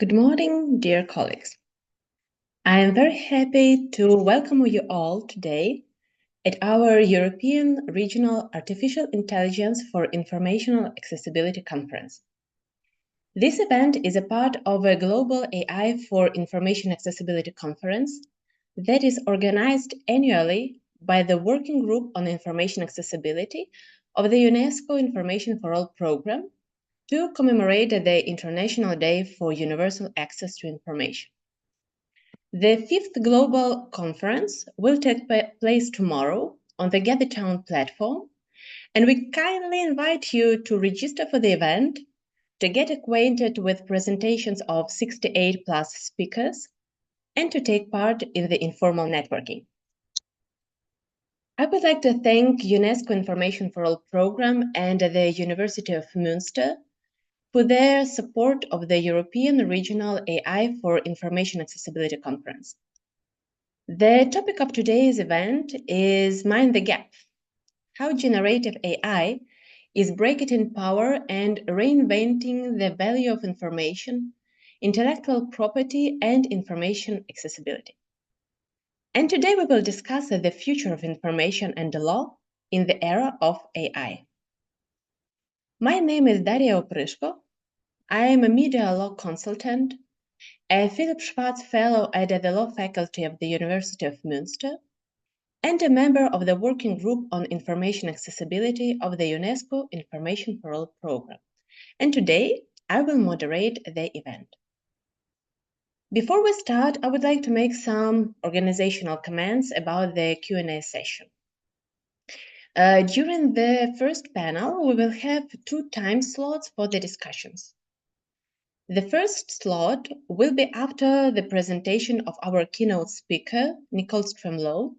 Good morning, dear colleagues. I am very happy to welcome you all today at our European Regional Artificial Intelligence for Informational Accessibility Conference. This event is a part of a global AI for Information Accessibility Conference that is organized annually by the Working Group on Information Accessibility of the UNESCO Information for All program to commemorate the International Day for Universal Access to Information. The fifth global conference will take place tomorrow on the GatherTown platform, and we kindly invite you to register for the event, to get acquainted with presentations of 68 plus speakers, and to take part in the informal networking. I would like to thank UNESCO Information for All program and the University of Münster for their support of the European Regional AI for Information Accessibility Conference. The topic of today's event is Mind the Gap, how generative AI is breaking power and reinventing the value of information, intellectual property, and information accessibility. And today we will discuss the future of information and the law in the era of AI. My name is Daria Opryshko. I am a media law consultant, a Philip Schwartz Fellow at the Law Faculty of the University of Münster, and a member of the Working Group on Information Accessibility of the UNESCO Information for All program. And today, I will moderate the event. Before we start, I would like to make some organizational comments about the Q&A session. During the first panel, we will have 2 time slots for the discussions. The first slot will be after the presentation of our keynote speaker, Nicole Stremlow,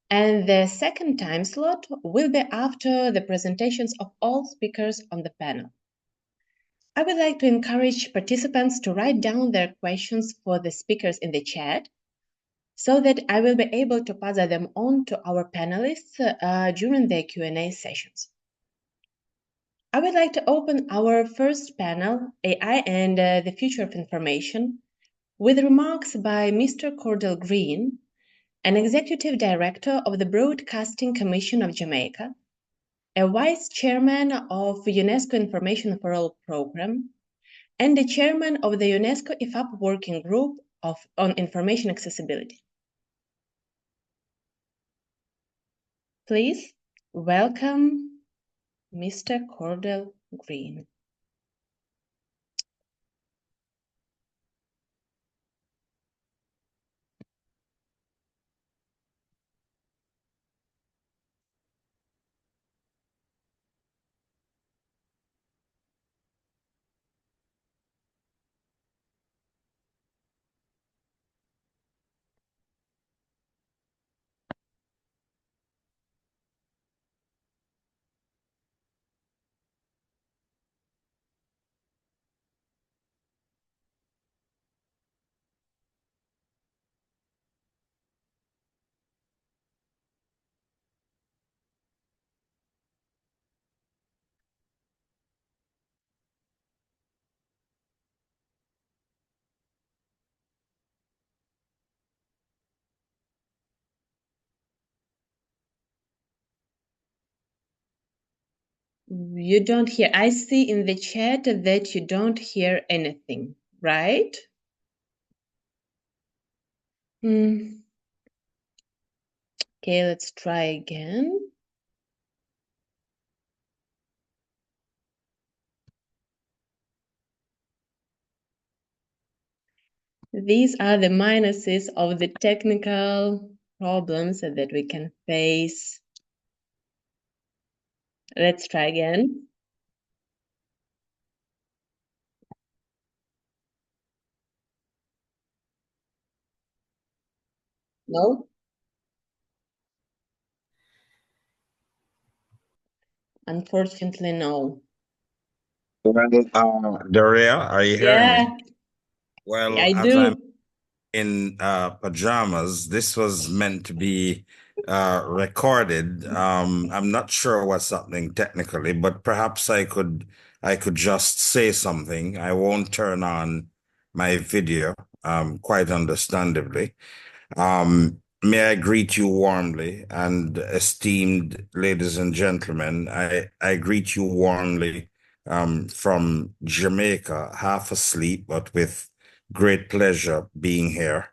and the second time slot will be after the presentations of all speakers on the panel. I would like to encourage participants to write down their questions for the speakers in the chat so that I will be able to pass them on to our panelists during the Q&A sessions. I would like to open our first panel, AI and the Future of Information, with remarks by Mr. Cordell Green, an executive director of the Broadcasting Commission of Jamaica, a vice chairman of UNESCO Information for All program, and the chairman of the UNESCO IFAP Working Group on Information Accessibility. Please welcome Mr. Cordell Green. You don't hear, I see in the chat that you don't hear anything, right? Okay, let's try again. These are the minuses of the technical problems that we can face. Let's try again. No? Unfortunately, no. Well, Daria, are you hearing me? Well, I as do. I'm in pajamas, this was meant to be recorded. I'm not sure what's happening technically, but perhaps I could just say something. I won't turn on my video, quite understandably. May I greet you warmly and esteemed ladies and gentlemen. I greet you warmly from Jamaica, half asleep, but with great pleasure being here.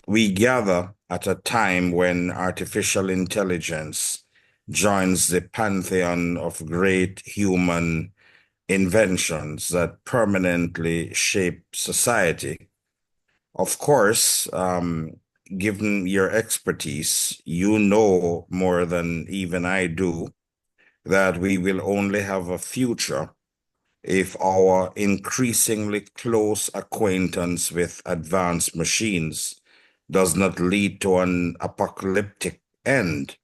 We gather at a time when artificial intelligence joins the pantheon of great human inventions that permanently shape society. Of course, given your expertise, you know more than even I do that we will only have a future if our increasingly close acquaintance with advanced machines does not lead to an apocalyptic end.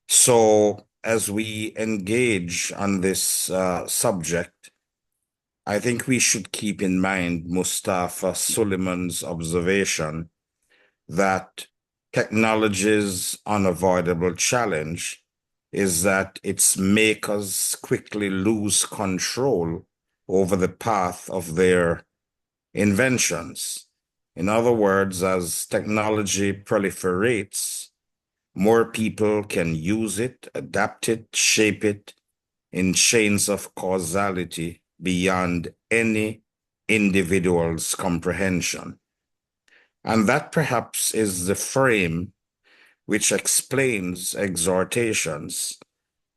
So, as we engage on this subject, I think we should keep in mind Mustafa Suleiman's observation that technology's unavoidable challenge is that its makers quickly lose control over the path of their inventions. In other words, as technology proliferates, more people can use it, adapt it, shape it in chains of causality beyond any individual's comprehension. And that perhaps is the frame which explains exhortations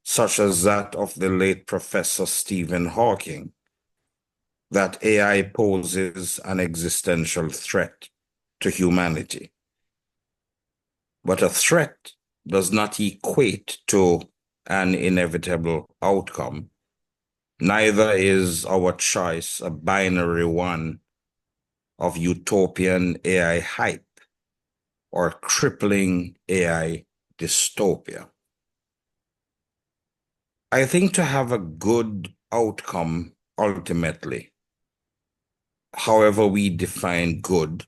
such as that of the late Professor Stephen Hawking, that AI poses an existential threat to humanity. But a threat does not equate to an inevitable outcome. Neither is our choice a binary one of utopian AI hype or crippling AI dystopia. I think to have a good outcome ultimately, however we define good,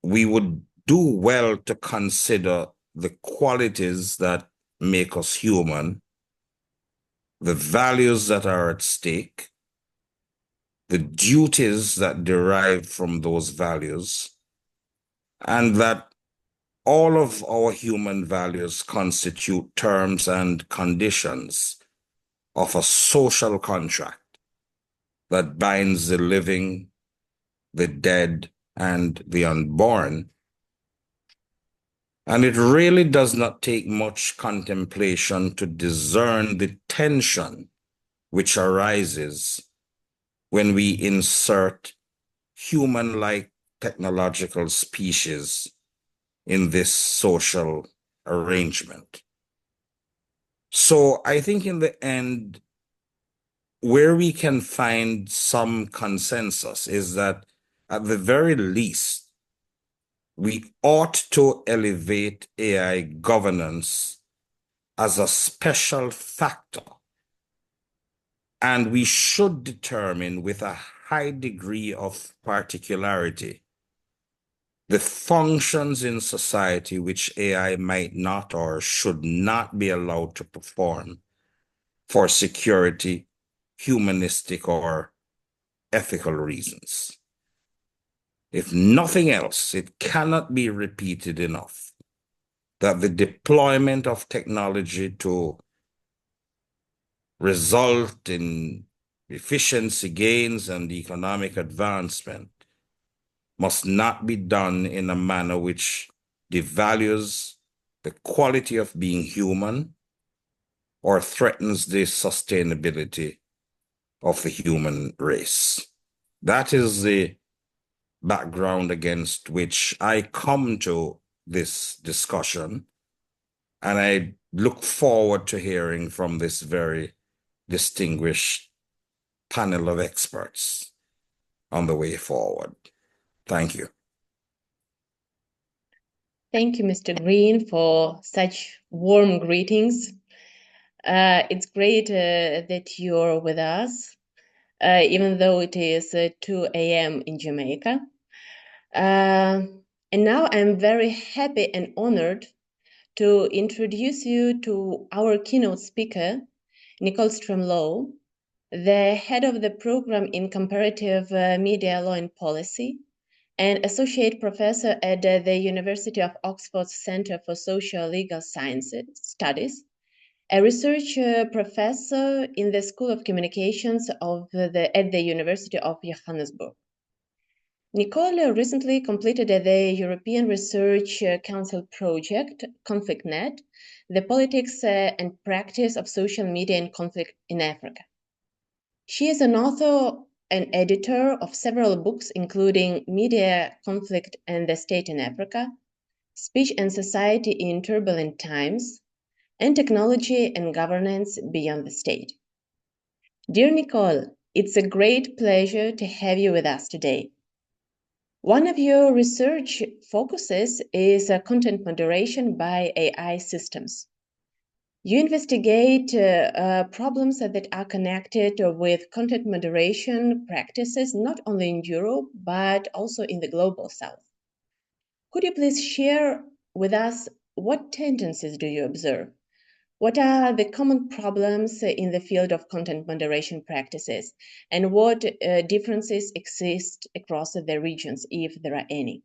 we would do well to consider the qualities that make us human, the values that are at stake, the duties that derive from those values, and that all of our human values constitute terms and conditions of a social contract that binds the living, the dead, and the unborn. And it really does not take much contemplation to discern the tension which arises when we insert human-like technological species in this social arrangement. So I think in the end, where we can find some consensus is that at the very least, we ought to elevate AI governance as a special factor. And we should determine with a high degree of particularity the functions in society which AI might not or should not be allowed to perform for security, humanistic, or ethical reasons. If nothing else, it cannot be repeated enough that the deployment of technology to result in efficiency gains and economic advancement must not be done in a manner which devalues the quality of being human or threatens the sustainability of the human race. That is the background against which I come to this discussion, and I look forward to hearing from this very distinguished panel of experts on the way forward. Thank you. Thank you, Mr. Green, for such warm greetings. It's great that you're with us, even though it is 2 a.m. in Jamaica. And now I'm very happy and honored to introduce you to our keynote speaker, Nicole Stremlow. the head of the program in comparative media law and policy, and associate professor at the University of Oxford's Center for Social Legal Sciences Studies, a research professor in the School of Communications at the University of Johannesburg. Nicole recently completed the European Research Council project, ConflictNet, the politics and practice of social media and conflict in Africa. She is an author and editor of several books, including Media, Conflict and the State in Africa, Speech and Society in Turbulent Times, and Technology and Governance Beyond the State. Dear Nicole, it's a great pleasure to have you with us today. One of your research focuses is content moderation by AI systems. You investigate problems that are connected with content moderation practices, not only in Europe, but also in the global South. Could you please share with us what tendencies do you observe? What are the common problems in the field of content moderation practices, and what differences exist across the regions, if there are any?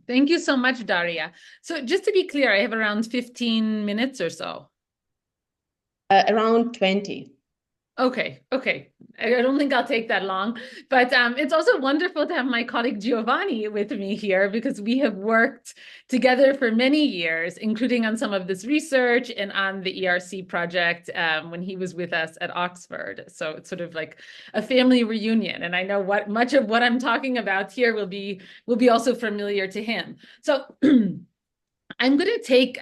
Thank you so much, Daria. So just to be clear, I have around 15 minutes or so. Around 20. Okay. I don't think I'll take that long, but it's also wonderful to have my colleague Giovanni with me here because we have worked together for many years, including on some of this research and on the ERC project when he was with us at Oxford. So it's sort of like a family reunion, and I know much of what I'm talking about here will be also familiar to him. So I'm going to take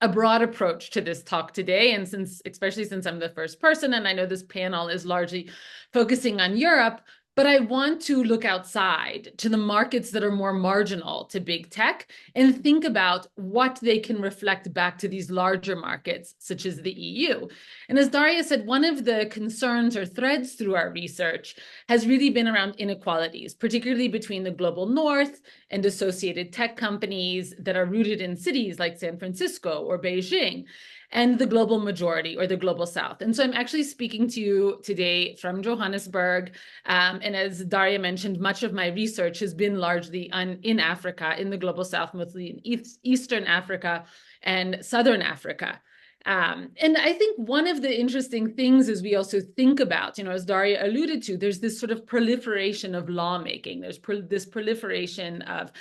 a broad approach to this talk today. And especially since I'm the first person, and I know this panel is largely focusing on Europe, but I want to look outside to the markets that are more marginal to big tech and think about what they can reflect back to these larger markets, such as the EU. And as Daria said, one of the concerns or threads through our research has really been around inequalities, particularly between the global north and associated tech companies that are rooted in cities like San Francisco or Beijing, and the global majority or the global south. And so I'm actually speaking to you today from Johannesburg. And as Daria mentioned, much of my research has been largely in Africa, in the global south, mostly in Eastern Africa and Southern Africa. And I think one of the interesting things is we also think about, as Daria alluded to, there's this sort of proliferation of lawmaking. There's this proliferation of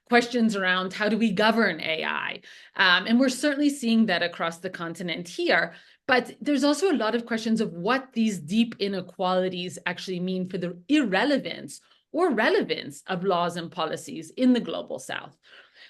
questions around how do we govern AI? And we're certainly seeing that across the continent here. But there's also a lot of questions of what these deep inequalities actually mean for the irrelevance or relevance of laws and policies in the global south.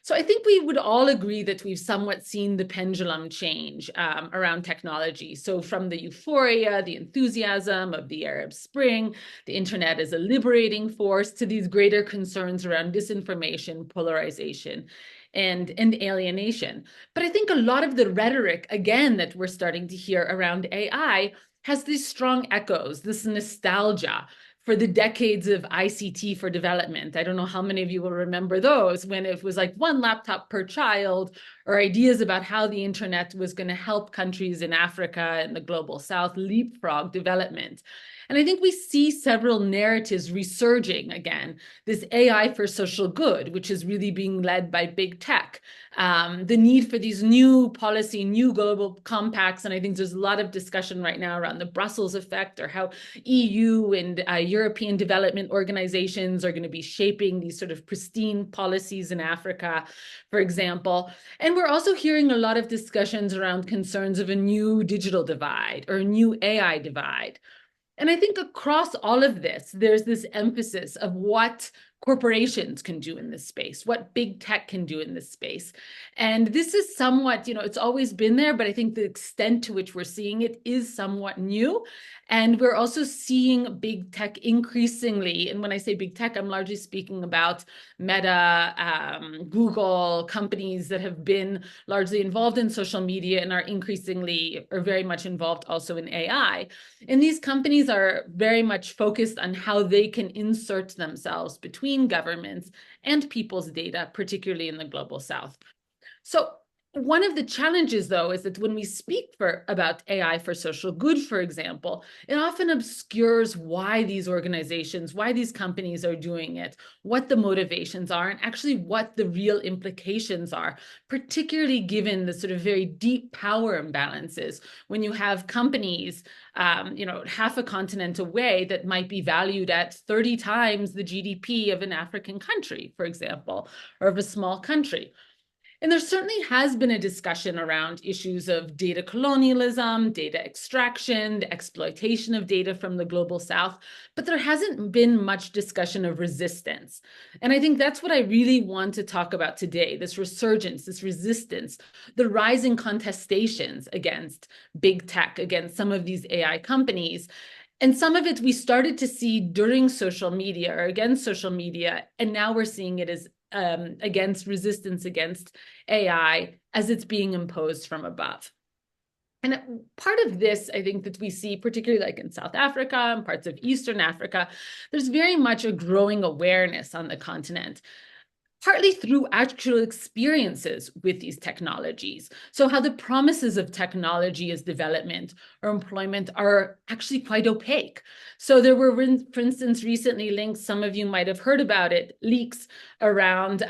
So I think we would all agree that we've somewhat seen the pendulum change around technology. So from the euphoria, the enthusiasm of the Arab Spring, the internet as a liberating force, to these greater concerns around disinformation, polarization, and alienation. But I think a lot of the rhetoric, again, that we're starting to hear around AI has these strong echoes, this nostalgia for the decades of ICT for development. I don't know how many of you will remember those, when it was like one laptop per child, or ideas about how the internet was going to help countries in Africa and the global south leapfrog development. And I think we see several narratives resurging again, this AI for social good, which is really being led by big tech, the need for these new policy, new global compacts. And I think there's a lot of discussion right now around the Brussels effect, or how EU and European development organizations are going to be shaping these sort of pristine policies in Africa, for example. And we're also hearing a lot of discussions around concerns of a new digital divide or a new AI divide. And I think across all of this, there's this emphasis of what corporations can do in this space, what big tech can do in this space. And this is somewhat, it's always been there, but I think the extent to which we're seeing it is somewhat new. And we're also seeing big tech increasingly, and when I say big tech, I'm largely speaking about Meta, Google, companies that have been largely involved in social media and are increasingly, or very much involved also in AI. And these companies are very much focused on how they can insert themselves between governments and people's data, particularly in the global south. So One of the challenges, though, is that when we speak about AI for social good, for example, it often obscures why these organizations, why these companies are doing it, what the motivations are, and actually what the real implications are, particularly given the sort of very deep power imbalances when you have companies, half a continent away that might be valued at 30 times the GDP of an African country, for example, or of a small country. And there certainly has been a discussion around issues of data colonialism, data extraction, the exploitation of data from the global south, but there hasn't been much discussion of resistance. And I think that's what I really want to talk about today, this resurgence, this resistance, the rising contestations against big tech, against some of these AI companies. And some of it we started to see during social media or against social media, and now we're seeing it as against resistance against AI as it's being imposed from above. And part of this, I think, that we see, particularly like in South Africa and parts of Eastern Africa, there's very much a growing awareness on the continent, partly through actual experiences with these technologies. So how the promises of technology as development or employment are actually quite opaque. So there were, for instance, recently links, some of you might have heard about it, leaks around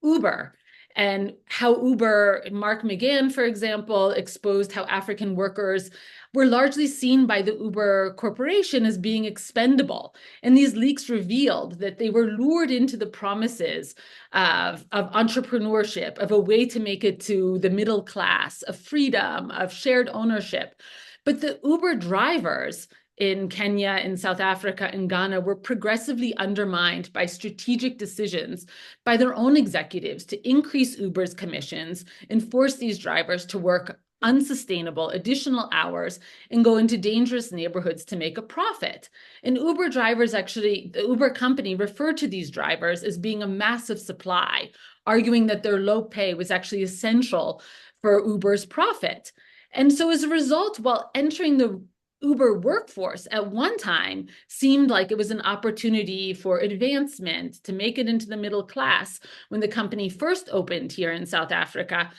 Uber, and how Uber, Mark McGann, for example, exposed how African workers were largely seen by the Uber corporation as being expendable. And these leaks revealed that they were lured into the promises of entrepreneurship, of a way to make it to the middle class, of freedom, of shared ownership. But the Uber drivers in Kenya, in South Africa, in Ghana were progressively undermined by strategic decisions by their own executives to increase Uber's commissions and force these drivers to work unsustainable additional hours and go into dangerous neighborhoods to make a profit. And Uber drivers, actually, the Uber company referred to these drivers as being a massive supply, arguing that their low pay was actually essential for Uber's profit. And so as a result, while entering the Uber workforce at one time seemed like it was an opportunity for advancement to make it into the middle class when the company first opened here in South Africa.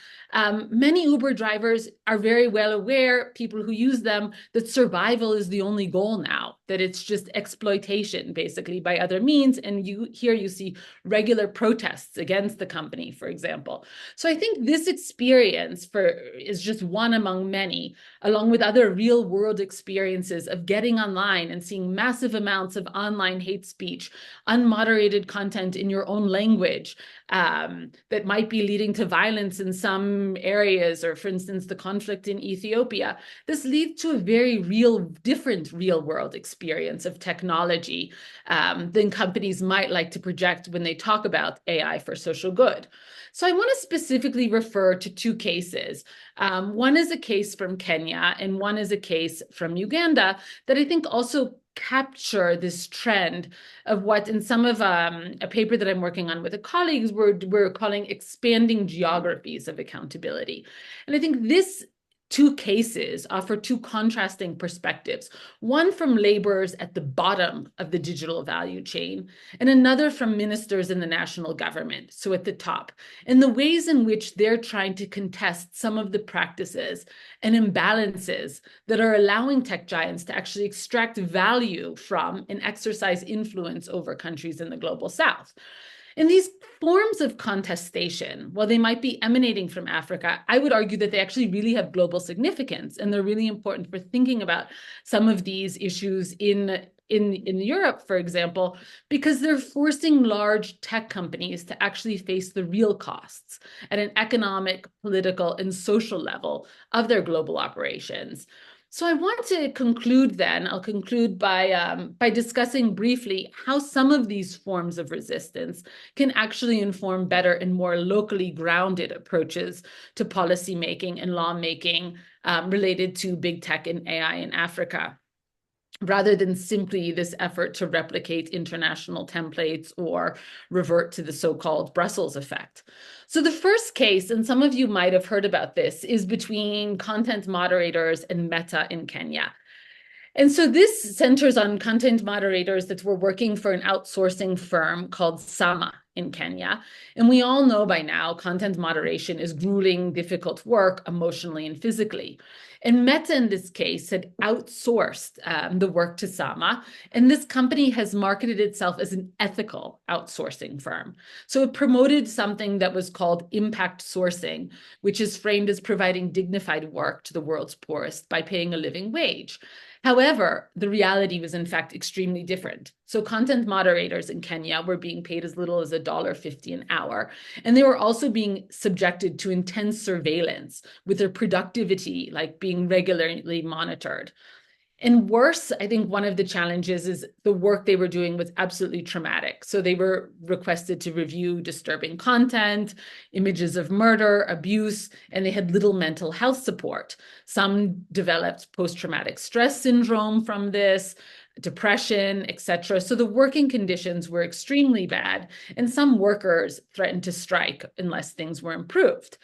Many Uber drivers are very well aware, people who use them, that survival is the only goal now, that it's just exploitation basically by other means. And here you see regular protests against the company, for example. So I think this experience is just one among many, along with other real world experiences of getting online and seeing massive amounts of online hate speech, unmoderated content in your own language that might be leading to violence in some areas, or for instance, the conflict in Ethiopia. This leads to a very different real world experience of technology than companies might like to project when they talk about AI for social good. So I want to specifically refer to two cases. One is a case from Kenya and one is a case from Uganda that I think also capture this trend of what in some of a paper that I'm working on with the colleagues we're calling expanding geographies of accountability. And I think this two cases offer two contrasting perspectives, one from laborers at the bottom of the digital value chain, and another from ministers in the national government, so at the top, and the ways in which they're trying to contest some of the practices and imbalances that are allowing tech giants to actually extract value from and exercise influence over countries in the global south. And these forms of contestation, while they might be emanating from Africa, I would argue that they actually really have global significance, and they're really important for thinking about some of these issues in Europe, for example, because they're forcing large tech companies to actually face the real costs at an economic, political, and social level of their global operations. So I want to conclude then, I'll conclude by discussing briefly how some of these forms of resistance can actually inform better and more locally grounded approaches to policymaking and lawmaking related to big tech and AI in Africa, rather than simply this effort to replicate international templates or revert to the so-called Brussels effect. So the first case, and some of you might have heard about this, is between content moderators and Meta in Kenya. And so this centers on content moderators that were working for an outsourcing firm called Sama in Kenya. And we all know by now, content moderation is grueling, difficult work, emotionally and physically. And Meta, in this case, had outsourced the work to Sama, and this company has marketed itself as an ethical outsourcing firm. So it promoted something that was called impact sourcing, which is framed as providing dignified work to the world's poorest by paying a living wage. However, the reality was in fact extremely different. So content moderators in Kenya were being paid as little as $1.50 an hour. And they were also being subjected to intense surveillance with their productivity, like being regularly monitored. And worse, I think one of the challenges is the work they were doing was absolutely traumatic. So they were requested to review disturbing content, images of murder, abuse, and they had little mental health support. Some developed post-traumatic stress syndrome from this, depression, etc. So the working conditions were extremely bad, and some workers threatened to strike unless things were improved.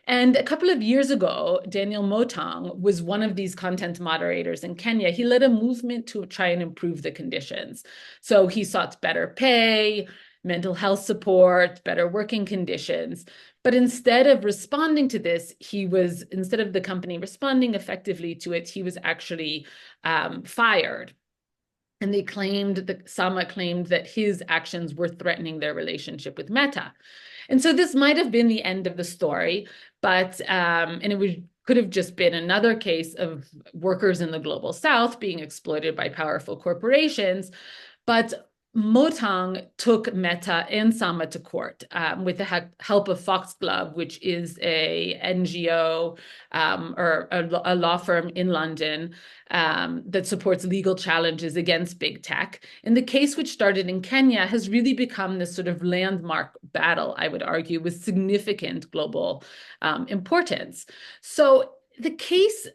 And a couple of years ago, Daniel Motong was one of these content moderators in Kenya. He led a movement to try and improve the conditions. So he sought better pay, mental health support, better working conditions. But instead of responding to this, instead of the company responding effectively to it, he was actually fired. And Sama claimed that his actions were threatening their relationship with Meta. And so this might have been the end of the story, but could have just been another case of workers in the global South being exploited by powerful corporations. But Motong took Meta and Sama to court with the help of Foxglove, which is a NGO or a law firm in London that supports legal challenges against big tech. And the case, which started in Kenya, has really become this sort of landmark battle, I would argue, with significant global importance. So the case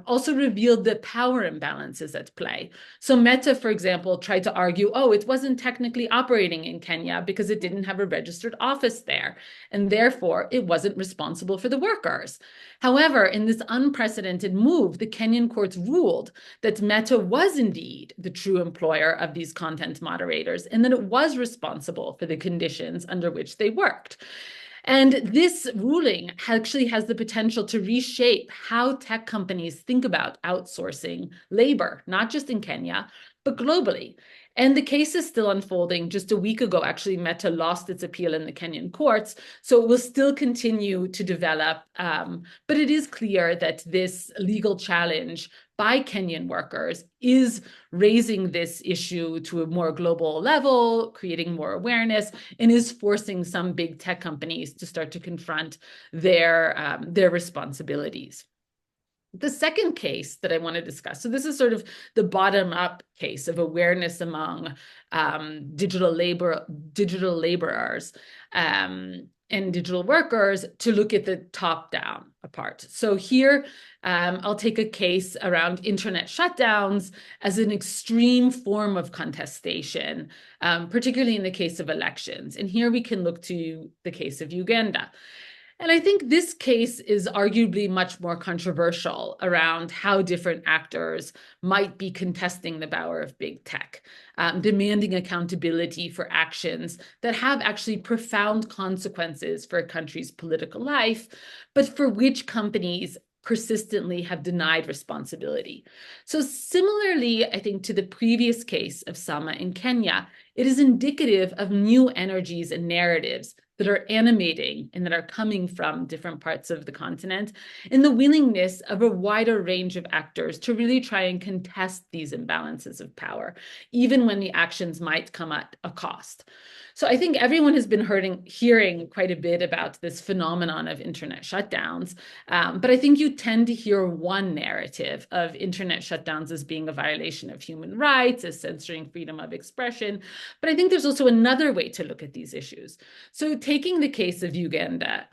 also revealed the power imbalances at play. So Meta, for example, tried to argue, it wasn't technically operating in Kenya because it didn't have a registered office there, and therefore it wasn't responsible for the workers. However, in this unprecedented move, the Kenyan courts ruled that Meta was indeed the true employer of these content moderators, and that it was responsible for the conditions under which they worked. And this ruling actually has the potential to reshape how tech companies think about outsourcing labor, not just in Kenya, but globally. And the case is still unfolding. Just a week ago, actually, Meta lost its appeal in the Kenyan courts, so it will still continue to develop. But it is clear that this legal challenge by Kenyan workers is raising this issue to a more global level, creating more awareness, and is forcing some big tech companies to start to confront their responsibilities. The second case that I want to discuss, so this is sort of the bottom-up case of awareness among digital laborers and digital workers, to look at the top-down part. So here, I'll take a case around internet shutdowns as an extreme form of contestation, particularly in the case of elections. And here we can look to the case of Uganda. And I think this case is arguably much more controversial around how different actors might be contesting the power of big tech, demanding accountability for actions that have actually profound consequences for a country's political life, but for which companies persistently have denied responsibility. So similarly, I think, to the previous case of Sama in Kenya, it is indicative of new energies and narratives that are animating and that are coming from different parts of the continent, and the willingness of a wider range of actors to really try and contest these imbalances of power, even when the actions might come at a cost. So I think everyone has been hearing quite a bit about this phenomenon of internet shutdowns, but I think you tend to hear one narrative of internet shutdowns as being a violation of human rights, as censoring freedom of expression. But I think there's also another way to look at these issues. So taking the case of Uganda,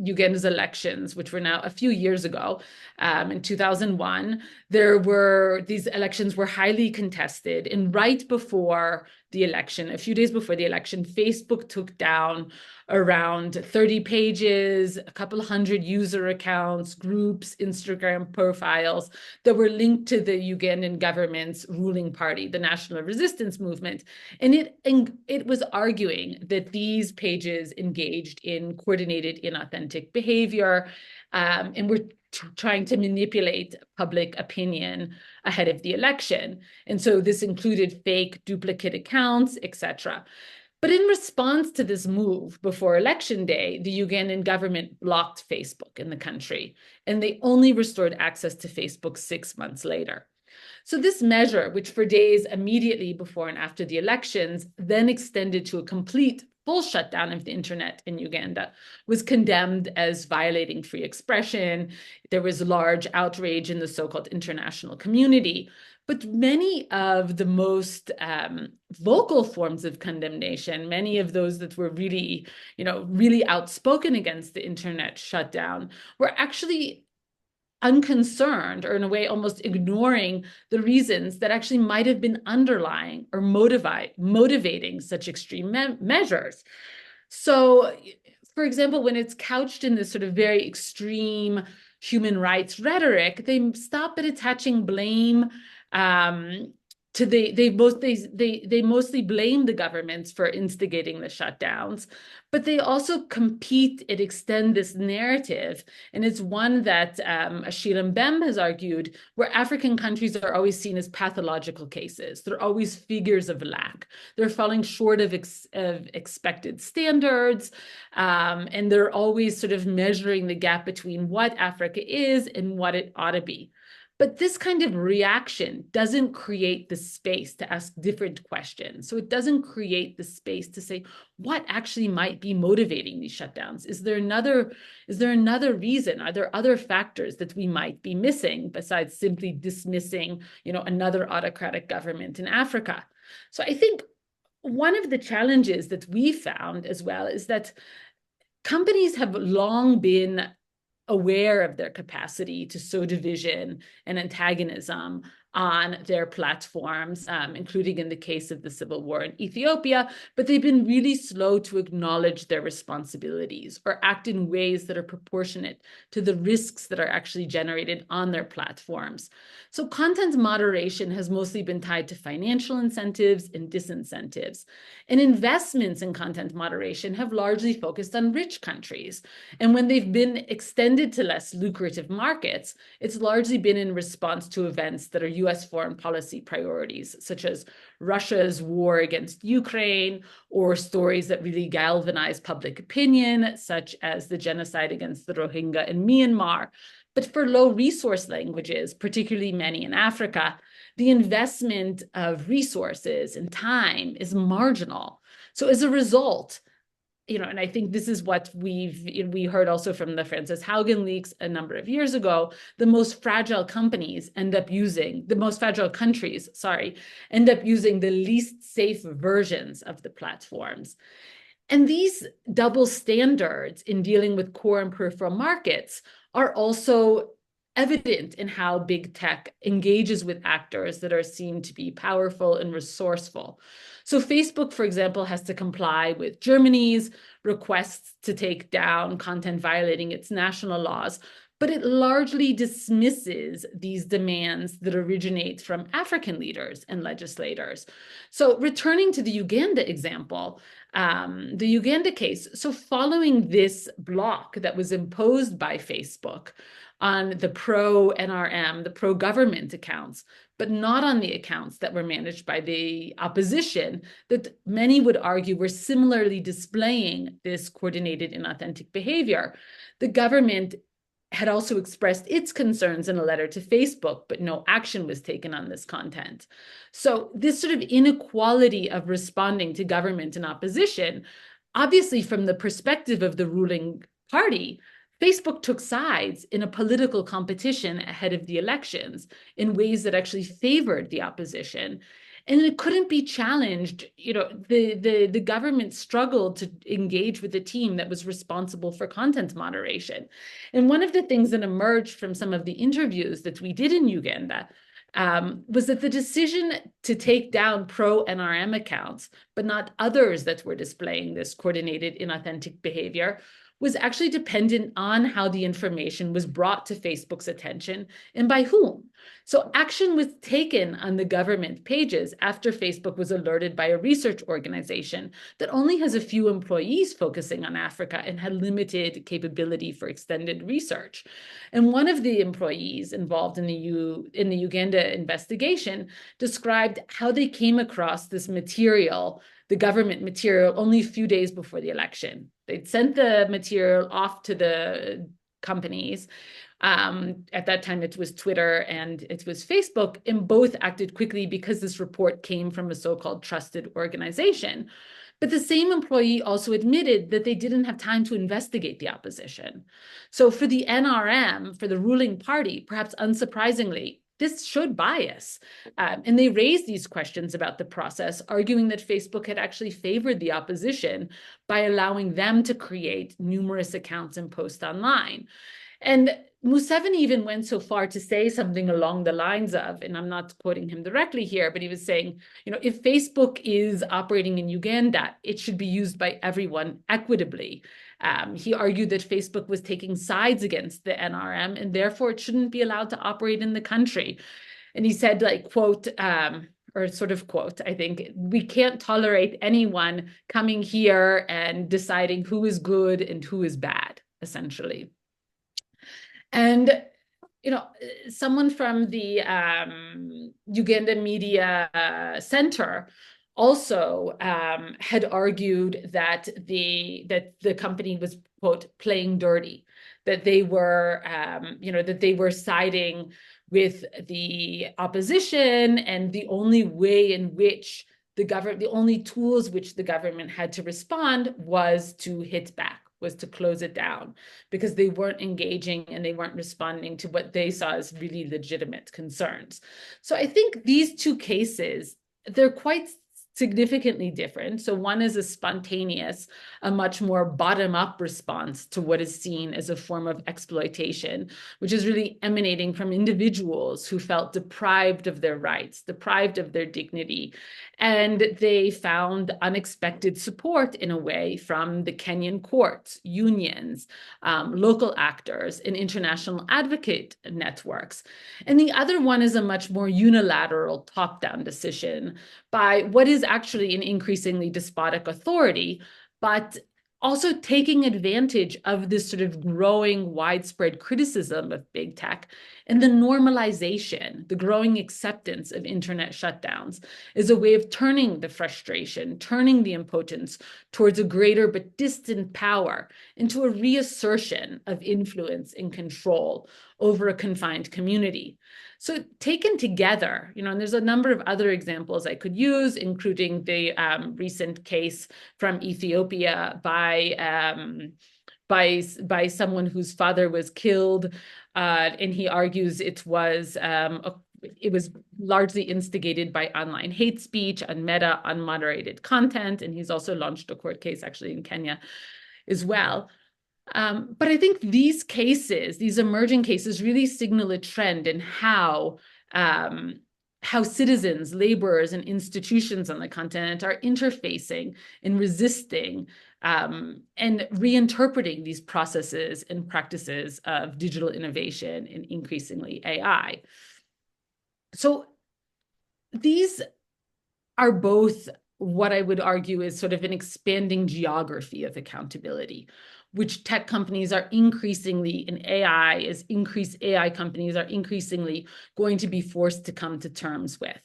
Uganda's elections, which were now a few years ago, in 2001, these elections were highly contested, and right before the election, a few days before the election, Facebook took down around 30 pages, a couple hundred user accounts, groups, Instagram profiles that were linked to the Ugandan government's ruling party, the National Resistance Movement. And it was arguing that these pages engaged in coordinated inauthentic behavior and were trying to manipulate public opinion ahead of the election. And so this included fake duplicate accounts, etc. But in response to this move before election day, the Ugandan government blocked Facebook in the country, and they only restored access to Facebook 6 months later. So this measure, which for days immediately before and after the elections, then extended to a complete full shutdown of the internet in Uganda, was condemned as violating free expression. There was large outrage in the so-called international community. But many of the most vocal forms of condemnation, many of those that were really, really outspoken against the internet shutdown, were actually unconcerned, or in a way almost ignoring the reasons that actually might have been underlying or motivating such extreme measures. So, for example, when it's couched in this sort of very extreme human rights rhetoric, they stop at attaching blame to they mostly blame the governments for instigating the shutdowns, but they also compete and extend this narrative. And it's one that Achille Mbembe has argued, where African countries are always seen as pathological cases. They're always figures of lack. They're falling short of expected standards, and they're always sort of measuring the gap between what Africa is and what it ought to be. But this kind of reaction doesn't create the space to ask different questions. So it doesn't create the space to say, what actually might be motivating these shutdowns? Is there another reason? Are there other factors that we might be missing besides simply dismissing, another autocratic government in Africa? So I think one of the challenges that we found as well is that companies have long been aware of their capacity to sow division and antagonism on their platforms, including in the case of the civil war in Ethiopia, but they've been really slow to acknowledge their responsibilities or act in ways that are proportionate to the risks that are actually generated on their platforms. So content moderation has mostly been tied to financial incentives and disincentives. And investments in content moderation have largely focused on rich countries. And when they've been extended to less lucrative markets, it's largely been in response to events that are US foreign policy priorities, such as Russia's war against Ukraine, or stories that really galvanize public opinion, such as the genocide against the Rohingya in Myanmar. But for low resource languages, particularly many in Africa, the investment of resources and time is marginal. So as a result, and I think this is what we heard also from the Frances Haugen leaks a number of years ago, the most fragile countries end up using the least safe versions of the platforms. And these double standards in dealing with core and peripheral markets are also evident in how big tech engages with actors that are seen to be powerful and resourceful. So Facebook, for example, has to comply with Germany's requests to take down content violating its national laws, but it largely dismisses these demands that originate from African leaders and legislators. So returning to the Uganda example, the Uganda case, so following this block that was imposed by Facebook on the pro-NRM, the pro-government accounts, but not on the accounts that were managed by the opposition, that many would argue were similarly displaying this coordinated inauthentic behavior. The government had also expressed its concerns in a letter to Facebook, but no action was taken on this content. So this sort of inequality of responding to government and opposition, obviously from the perspective of the ruling party, Facebook took sides in a political competition ahead of the elections in ways that actually favored the opposition. And it couldn't be challenged. The government struggled to engage with the team that was responsible for content moderation. And one of the things that emerged from some of the interviews that we did in Uganda was that the decision to take down pro-NRM accounts, but not others that were displaying this coordinated inauthentic behavior, was actually dependent on how the information was brought to Facebook's attention and by whom. So action was taken on the government pages after Facebook was alerted by a research organization that only has a few employees focusing on Africa and had limited capability for extended research. And one of the employees involved in the Uganda investigation described how they came across this material, the government material, only a few days before the election. They'd sent the material off to the companies. At that time, it was Twitter and it was Facebook, and both acted quickly because this report came from a so-called trusted organization. But the same employee also admitted that they didn't have time to investigate the opposition. So for the NRM, for the ruling party, perhaps unsurprisingly, this showed bias. And they raised these questions about the process, arguing that Facebook had actually favored the opposition by allowing them to create numerous accounts and post online. And Museveni even went so far to say something along the lines of, and I'm not quoting him directly here, but he was saying, if Facebook is operating in Uganda, it should be used by everyone equitably. He argued that Facebook was taking sides against the NRM and therefore it shouldn't be allowed to operate in the country. And he said, like, quote, or sort of quote, I think, we can't tolerate anyone coming here and deciding who is good and who is bad, essentially. And, someone from the Uganda Media Center also had argued that the company was, quote, playing dirty, that they were, that they were siding with the opposition, and the only way in which the only tools which the government had to respond was to hit back, was to close it down, because they weren't engaging and they weren't responding to what they saw as really legitimate concerns. So I think these two cases, they're quite significantly different. So one is a spontaneous, a much more bottom-up response to what is seen as a form of exploitation, which is really emanating from individuals who felt deprived of their rights, deprived of their dignity. And they found unexpected support, in a way, from the Kenyan courts, unions, local actors, and international advocate networks. And the other one is a much more unilateral top-down decision by what is actually an increasingly despotic authority, but also taking advantage of this sort of growing widespread criticism of big tech and the normalization, the growing acceptance of internet shutdowns is a way of turning the frustration, turning the impotence towards a greater but distant power into a reassertion of influence and control over a confined community. So taken together, and there's a number of other examples I could use, including the recent case from Ethiopia by someone whose father was killed, and he argues it was largely instigated by online hate speech and Meta unmoderated content, and he's also launched a court case actually in Kenya as well. But I think these cases, these emerging cases, really signal a trend in how citizens, laborers, and institutions on the continent are interfacing and resisting and reinterpreting these processes and practices of digital innovation and increasingly AI. So these are both what I would argue is sort of an expanding geography of accountability, which tech companies are increasingly, and AI companies are increasingly going to be forced to come to terms with.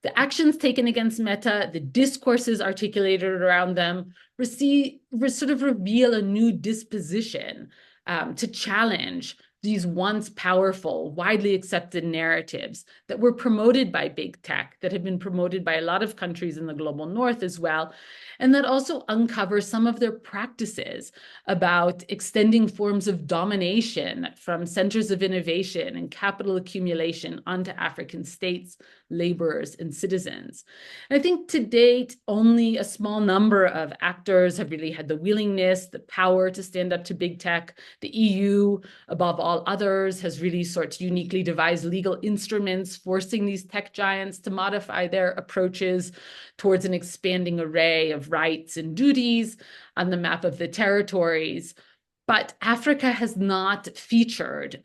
The actions taken against Meta, the discourses articulated around them, sort of reveal a new disposition to challenge these once powerful, widely accepted narratives that were promoted by big tech, that have been promoted by a lot of countries in the global north as well, and that also uncover some of their practices about extending forms of domination from centers of innovation and capital accumulation onto African states, laborers, and citizens. And I think to date, only a small number of actors have really had the willingness, the power to stand up to big tech. The EU, above all, all others, has really sort of uniquely devised legal instruments forcing these tech giants to modify their approaches towards an expanding array of rights and duties on the map of the territories. But Africa has not featured.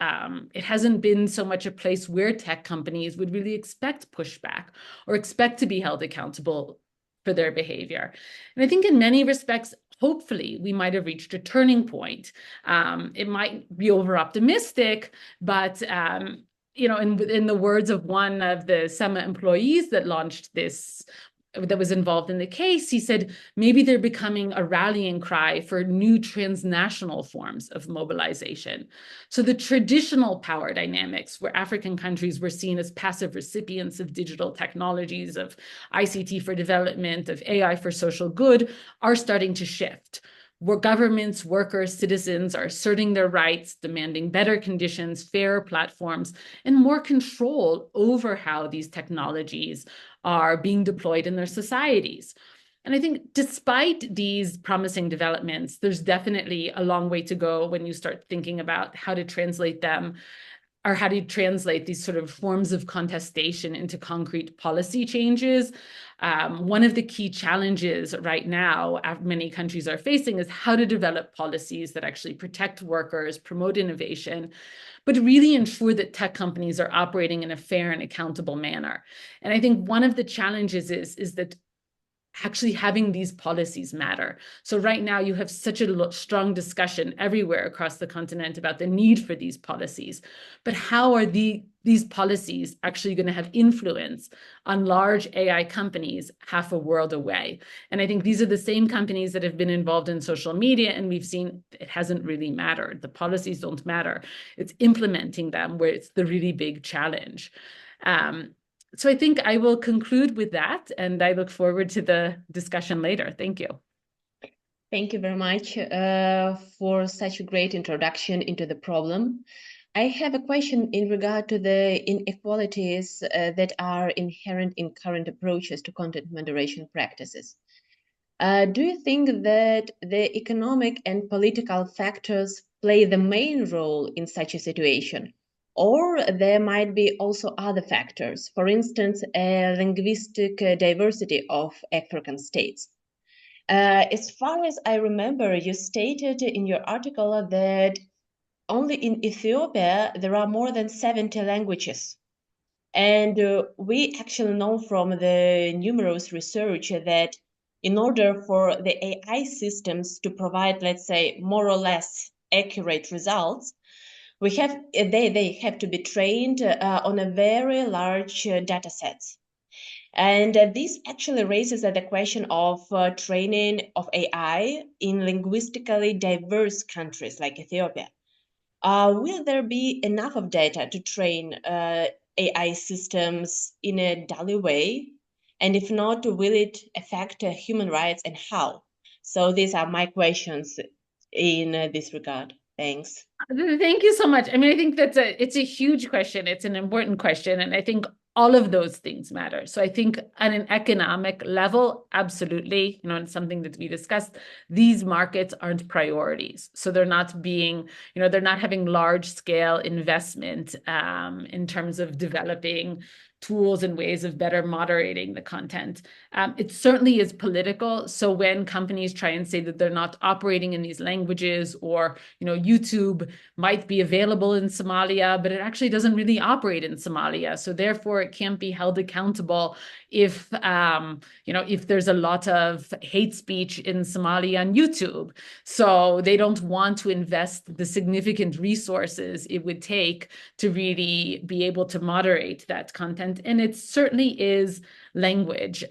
It hasn't been so much a place where tech companies would really expect pushback or expect to be held accountable for their behavior. And I think in many respects, hopefully, we might have reached a turning point. It might be over-optimistic, but in the words of one of the SEMA employees that launched this, that was involved in the case, he said, maybe they're becoming a rallying cry for new transnational forms of mobilization. So the traditional power dynamics where African countries were seen as passive recipients of digital technologies, of ICT for development, of AI for social good, are starting to shift, where governments, workers, citizens are asserting their rights, demanding better conditions, fairer platforms, and more control over how these technologies are being deployed in their societies. And I think despite these promising developments, there's definitely a long way to go when you start thinking about how to translate them, or how to translate these sort of forms of contestation into concrete policy changes. One of the key challenges right now many countries are facing is how to develop policies that actually protect workers, promote innovation, but really ensure that tech companies are operating in a fair and accountable manner. And I think one of the challenges is that actually having these policies matter. So right now you have such a strong discussion everywhere across the continent about the need for these policies, but how are these policies actually going to have influence on large AI companies half a world away? And I think these are the same companies that have been involved in social media, and we've seen it hasn't really mattered. The policies don't matter. It's implementing them where it's the really big challenge. So I think I will conclude with that, and I look forward to the discussion later. Thank you. Thank you very much for such a great introduction into the problem. I have a question in regard to the inequalities that are inherent in current approaches to content moderation practices. Do you think that the economic and political factors play the main role in such a situation? Or there might be also other factors, for instance, a linguistic diversity of African states. As far as I remember, you stated in your article that only in Ethiopia there are more than 70 languages. And we actually know from the numerous research that in order for the AI systems to provide, let's say, more or less accurate results, they have to be trained on a very large data sets. And this actually raises the question of training of AI in linguistically diverse countries like Ethiopia. Will there be enough of data to train AI systems in a daily way? And if not, will it affect human rights, and how? So these are my questions in this regard. Thanks. Thank you so much. I mean, I think it's a huge question. It's an important question. And I think all of those things matter. So I think at an economic level, absolutely, it's something that we discussed, these markets aren't priorities. So they're not being, they're not having large scale investment in terms of developing tools and ways of better moderating the content. It certainly is political. So when companies try and say that they're not operating in these languages, or YouTube might be available in Somalia, but it actually doesn't really operate in Somalia. So therefore, it can't be held accountable if if there's a lot of hate speech in Somalia on YouTube. So they don't want to invest the significant resources it would take to really be able to moderate that content. And it certainly is language.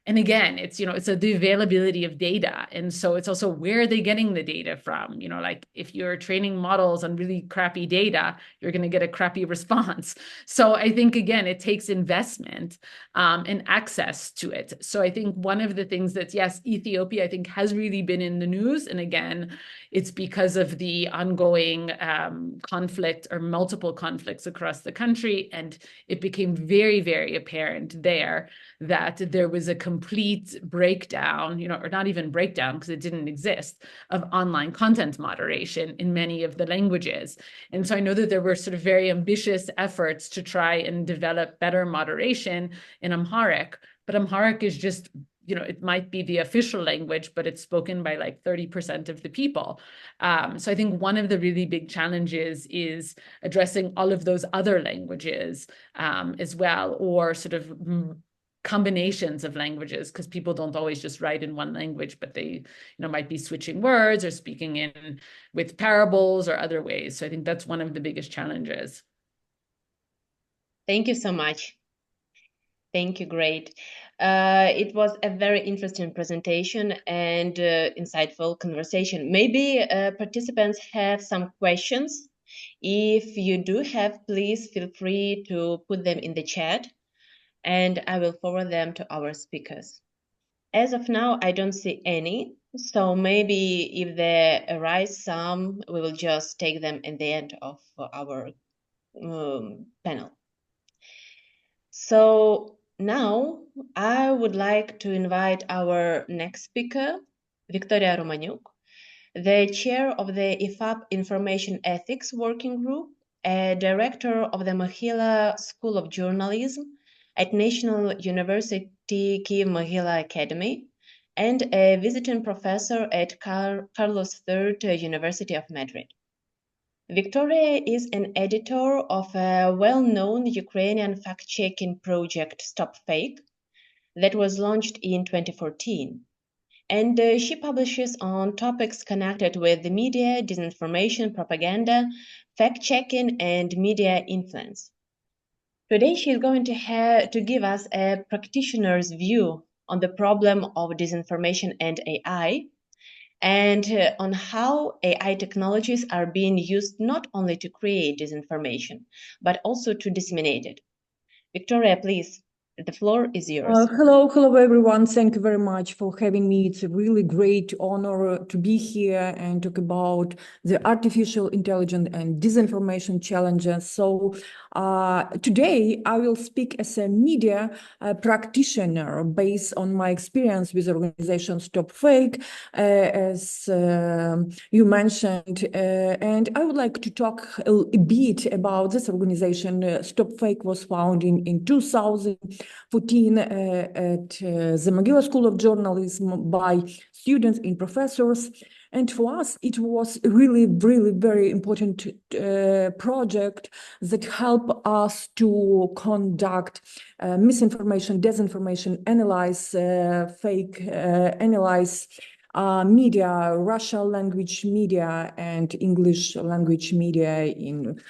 And again, it's the availability of data. And so it's also, where are they getting the data from? Like if you're training models on really crappy data, you're going to get a crappy response. So I think, again, it takes investment and access to it. So I think one of the things that, yes, Ethiopia, I think, has really been in the news. And again, it's because of the ongoing conflict, or multiple conflicts across the country. And it became very, very apparent there that there was a complete breakdown, or not even breakdown because it didn't exist, of online content moderation in many of the languages. And so I know that there were sort of very ambitious efforts to try and develop better moderation in Amharic, but Amharic is just, it might be the official language, but it's spoken by like 30% of the people. So I think one of the really big challenges is addressing all of those other languages as well, or sort of combinations of languages, because people don't always just write in one language, but they might be switching words or speaking in with parables or other ways. So I think that's one of the biggest challenges. Thank you so much. Thank you, great. It was a very interesting presentation and insightful conversation. Maybe participants have some questions. If you do have, please feel free to put them in the chat, and I will forward them to our speakers. As of now, I don't see any, so maybe if there arise some, we will just take them at the end of our panel. So now I would like to invite our next speaker, Victoria Romaniuk, the chair of the IFAP Information Ethics Working Group, a director of the Mohyla School of Journalism at National University Kyiv-Mohyla Academy, and a visiting professor at Carlos III University of Madrid. Victoria is an editor of a well-known Ukrainian fact-checking project Stop Fake that was launched in 2014. And she publishes on topics connected with the media, disinformation, propaganda, fact-checking, and media influence. Today, she is going to give us a practitioner's view on the problem of disinformation and AI, and on how AI technologies are being used not only to create disinformation, but also to disseminate it. Victoria, please, the floor is yours. Hello, everyone. Thank you very much for having me. It's a really great honor to be here and talk about the artificial intelligence and disinformation challenges. So today I will speak as a media practitioner based on my experience with organization Stop Fake, as you mentioned, and I would like to talk a bit about this organization. Stop Fake was founded in 2014 at the Mohyla School of Journalism by students and professors. And for us, it was really very important project that helped us to conduct misinformation, disinformation, analyze fake, analyze media, Russian language media and English language media in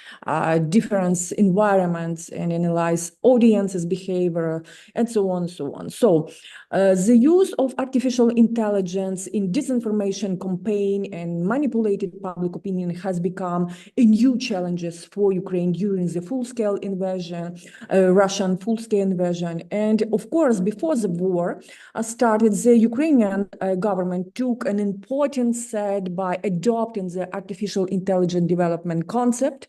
different environments, and analyze audiences' behavior, and so on and so on. So the use of artificial intelligence in disinformation campaign and manipulated public opinion has become a new challenge for Ukraine during the full-scale invasion, Russian full-scale invasion. And of course, before the war started, the Ukrainian government took an important step by adopting the artificial intelligence development concept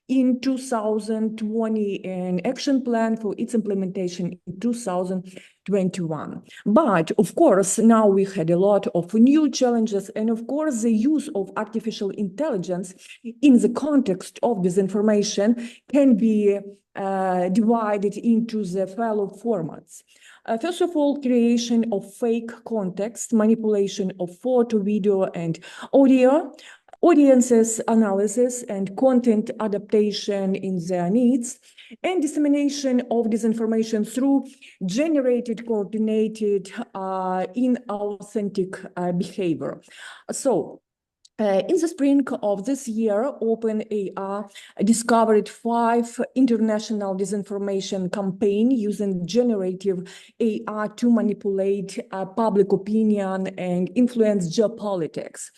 in 2020, an action plan for its implementation in 2021. But of course, now we had a lot of new challenges, and of course, the use of artificial intelligence in the context of disinformation can be divided into the following formats. First of all, creation of fake context, manipulation of photo, video, and audio, audiences analysis and content adaptation in their needs, and dissemination of disinformation through generated, coordinated, inauthentic behavior. So, in the spring of this year, OpenAI discovered 5 international disinformation campaigns using generative AI to manipulate public opinion and influence geopolitics.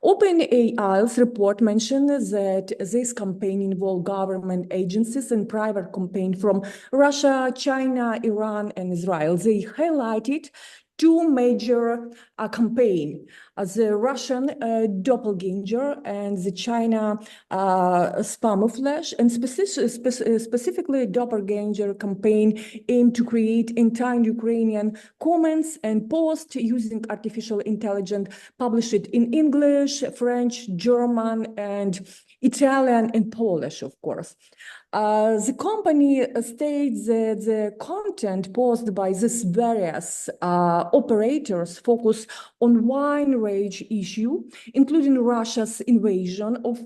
OpenAI's report mentioned that this campaign involved government agencies and private campaigns from Russia, China, Iran, and Israel. They highlighted two major campaigns, the Russian doppelganger and the China spamouflage, and specifically doppelganger campaign aimed to create entire Ukrainian comments and posts using artificial intelligence, publish it in English, French, German, and Italian and Polish, of course. The company states that the content posted by these various operators focus on wide range issue, including Russia's invasion of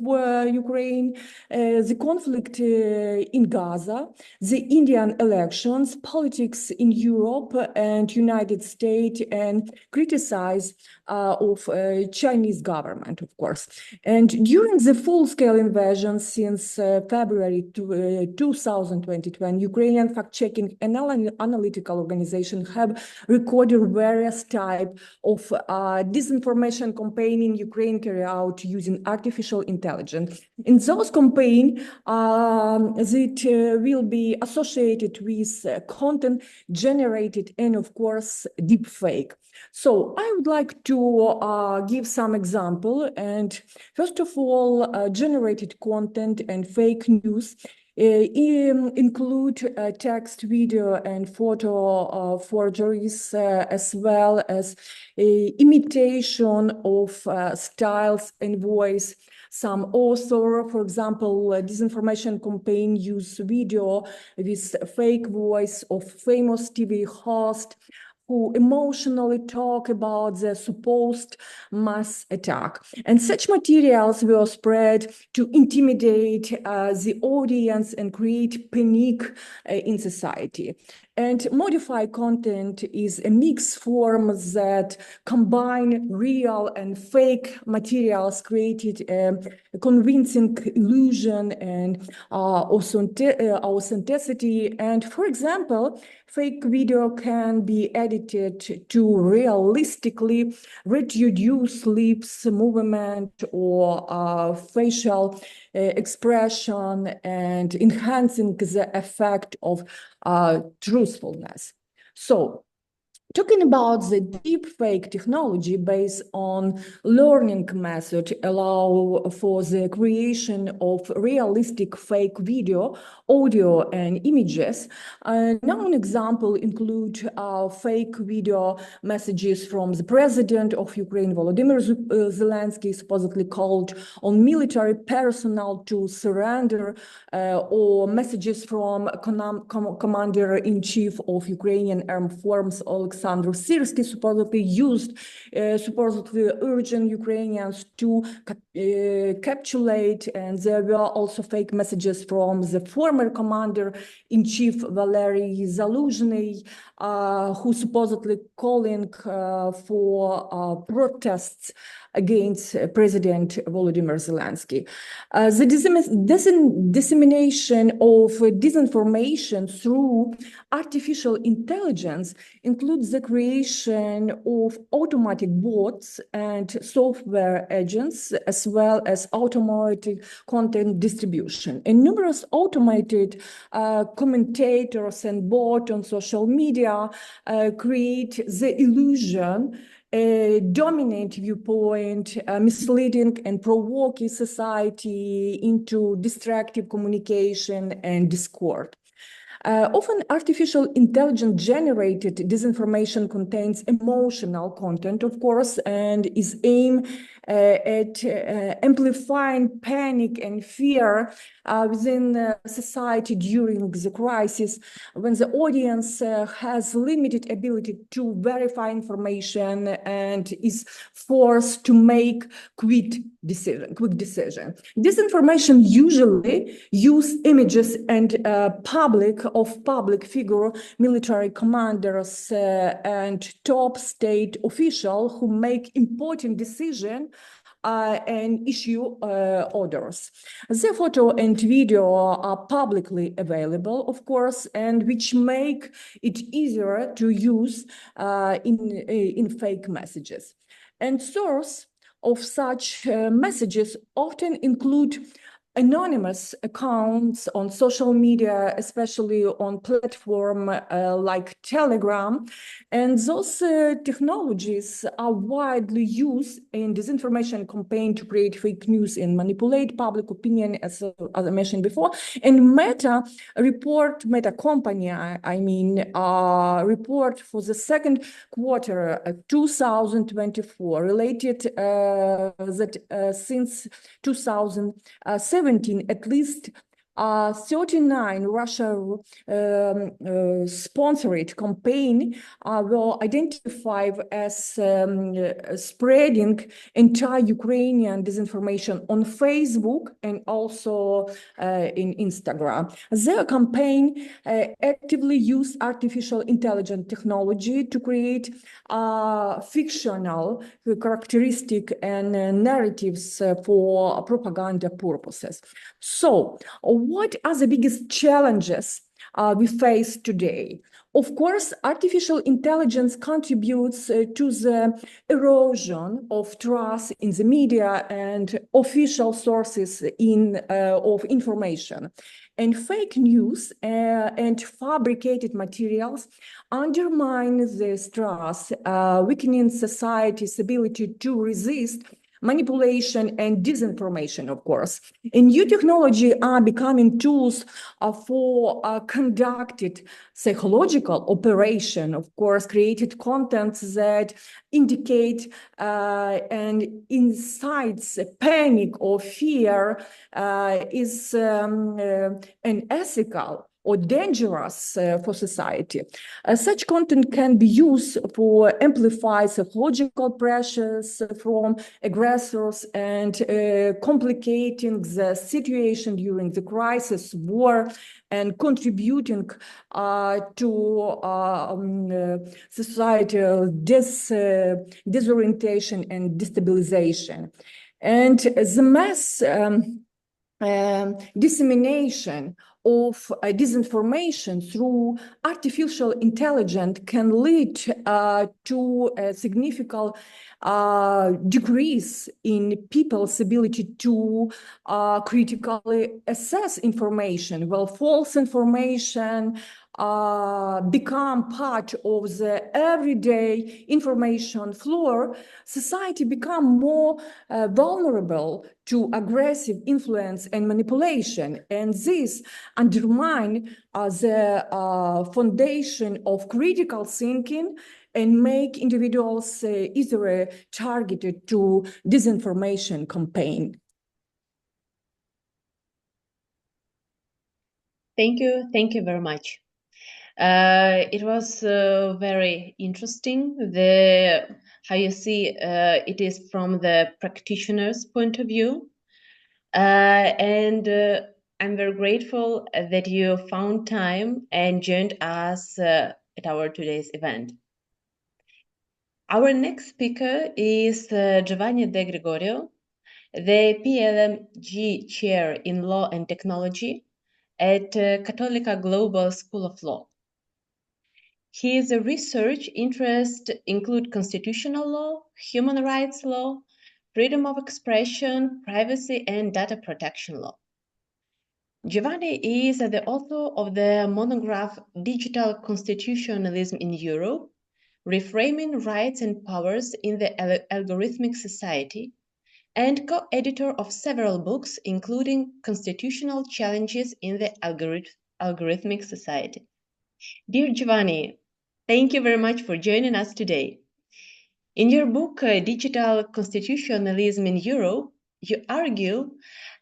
Ukraine, the conflict in Gaza, the Indian elections, politics in Europe and United States, and criticize of Chinese government, of course. And during the full-scale invasion since February 2020, Ukrainian fact-checking and analytical organizations have recorded various types of disinformation campaign in Ukraine carried out using artificial intelligence. In those campaigns, it will be associated with content generated and, of course, deep fake. So I would like to give some example. And first of all, generated content and fake news include text, video, and photo forgeries, as well as imitation of styles and voice. Some author, for example, disinformation campaign use video with fake voice of famous TV host who emotionally talk about the supposed mass attack. And such materials were spread to intimidate the audience and create panic in society. And modified content is a mixed form that combine real and fake materials, created a convincing illusion and authenticity. And for example, fake video can be edited to realistically reproduce lips movement or facial expression and enhancing the effect of truthfulness. So, talking about the deepfake technology based on learning method allow for the creation of realistic fake video, audio, and images. Known example include fake video messages from the president of Ukraine, Volodymyr Zelensky, supposedly called on military personnel to surrender, or messages from Commander-in-Chief of Ukrainian Armed Forces, Alexander Syrsky, supposedly urging Ukrainians to capitulate. And there were also fake messages from the former Commander-in-Chief Valery Zaluzhny, who supposedly calling for protests against President Volodymyr Zelensky. The dissemination of disinformation through artificial intelligence includes the creation of automatic bots and software agents, as well as automated content distribution. And numerous automated commentators and bots on social media create the illusion, a dominant viewpoint, misleading and provoking society into destructive communication and discord. Often artificial intelligence generated disinformation contains emotional content, of course, and is aimed at amplifying panic and fear within society during the crisis, when the audience has limited ability to verify information and is forced to make quick decision. Disinformation usually use images and public figure, military commanders, and top state officials who make important decisions and issue orders. The photo and video are publicly available, of course, and which make it easier to use in fake messages. And source of such messages often include anonymous accounts on social media, especially on platform like Telegram. And those technologies are widely used in disinformation campaign to create fake news and manipulate public opinion, as I mentioned before. And Meta company, report for the second quarter 2024 related that since 2017, at least 39 Russia sponsored campaign were identified as spreading anti-Ukrainian disinformation on Facebook and also in Instagram. Their campaign actively used artificial intelligence technology to create fictional characteristic and narratives for propaganda purposes. So, what are the biggest challenges we face today? Of course, artificial intelligence contributes to the erosion of trust in the media and official sources of information. And fake news and fabricated materials undermine this trust, weakening society's ability to resist manipulation and disinformation, of course. And new technology are becoming tools for conducted psychological operation, of course, created contents that indicate and incites panic or fear is unethical or dangerous for society. Such content can be used for amplify psychological pressures from aggressors and complicating the situation during the crisis, war, and contributing to societal disorientation and destabilization. And the mass dissemination of disinformation through artificial intelligence can lead to a significant decrease in people's ability to critically assess information. Well, false information become part of the everyday information flow, society become more vulnerable to aggressive influence and manipulation. And this undermine the foundation of critical thinking and make individuals easily targeted to disinformation campaign. Thank you very much. It was very interesting, how you see it is from the practitioner's point of view. And I'm very grateful that you found time and joined us at our today's event. Our next speaker is Giovanni De Gregorio, the PLMG Chair in Law and Technology at Cattolica Global School of Law. His research interests include constitutional law, human rights law, freedom of expression, privacy, and data protection law. Giovanni is the author of the monograph Digital Constitutionalism in Europe, Reframing Rights and Powers in the Algorithmic Society, and co-editor of several books, including Constitutional Challenges in the Algorithmic Society. Dear Giovanni, thank you very much for joining us today. In your book, Digital Constitutionalism in Europe, you argue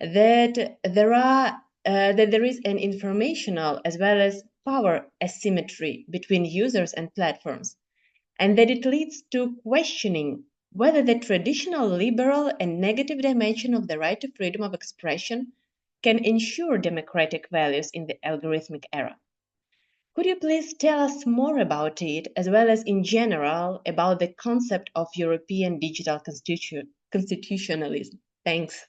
that there is an informational as well as power asymmetry between users and platforms, and that it leads to questioning whether the traditional liberal and negative dimension of the right to freedom of expression can ensure democratic values in the algorithmic era. Could you please tell us more about it, as well as in general about the concept of European digital constitutionalism? Thanks.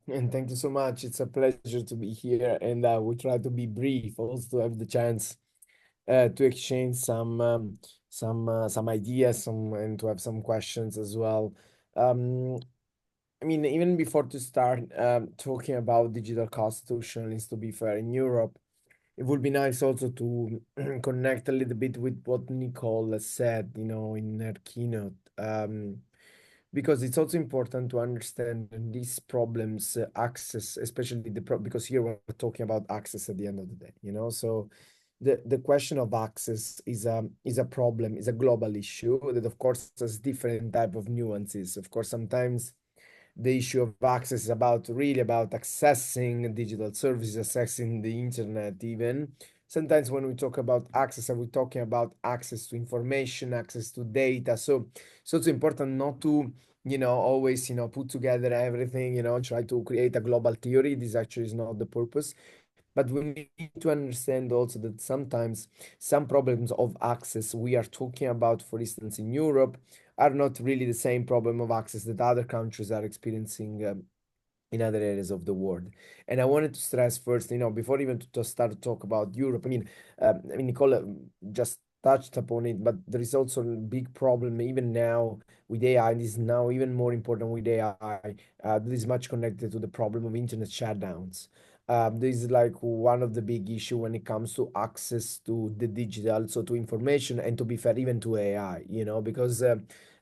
And thank you so much. It's a pleasure to be here, and we try to be brief, also to have the chance to exchange some ideas, and to have some questions as well. I mean, even before to start talking about digital constitutionalism, to be fair, in Europe, it would be nice also to connect a little bit with what Nicole has said, in her keynote, because it's also important to understand these problems, access, especially because here we're talking about access at the end of the day, So the question of access is a problem, is a global issue that of course has different type of nuances. Of course, sometimes the issue of access is really about accessing digital services, accessing the internet even. Sometimes when we talk about access, are we talking about access to information, access to data? So it's important not to, always, put together everything, try to create a global theory. This actually is not the purpose. But we need to understand also that sometimes some problems of access we are talking about, for instance, in Europe, are not really the same problem of access that other countries are experiencing in other areas of the world. And I wanted to stress first, before even to start to talk about Europe, Nicola just touched upon it, but there is also a big problem even now with AI, and this is now even more important with AI. This is much connected to the problem of internet shutdowns. This is like one of the big issue when it comes to access to the digital, so to information, and to be fair, even to AI, because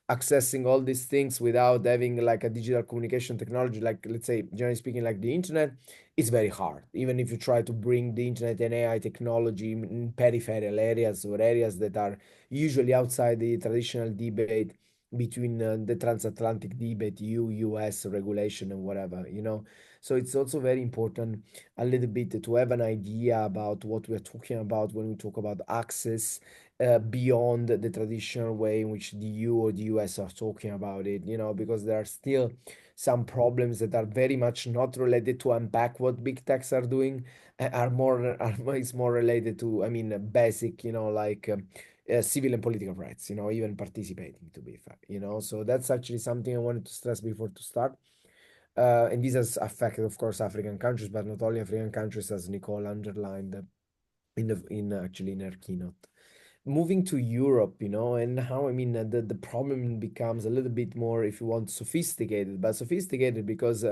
accessing all these things without having like a digital communication technology, like let's say generally speaking, like the internet, is very hard. Even if you try to bring the internet and AI technology in peripheral areas or areas that are usually outside the traditional debate between the transatlantic debate, US regulation and whatever, So it's also very important a little bit to have an idea about what we're talking about when we talk about access beyond the traditional way in which the EU or the US are talking about it, because there are still some problems that are very much not related to unpack what big techs are doing, it's more related to, basic, like civil and political rights, even participating, to be fair, So that's actually something I wanted to stress before to start. And this has affected, of course, African countries, but not only African countries, as Nicole underlined in her keynote. Moving to Europe, and how, the problem becomes a little bit more, if you want, sophisticated, but sophisticated because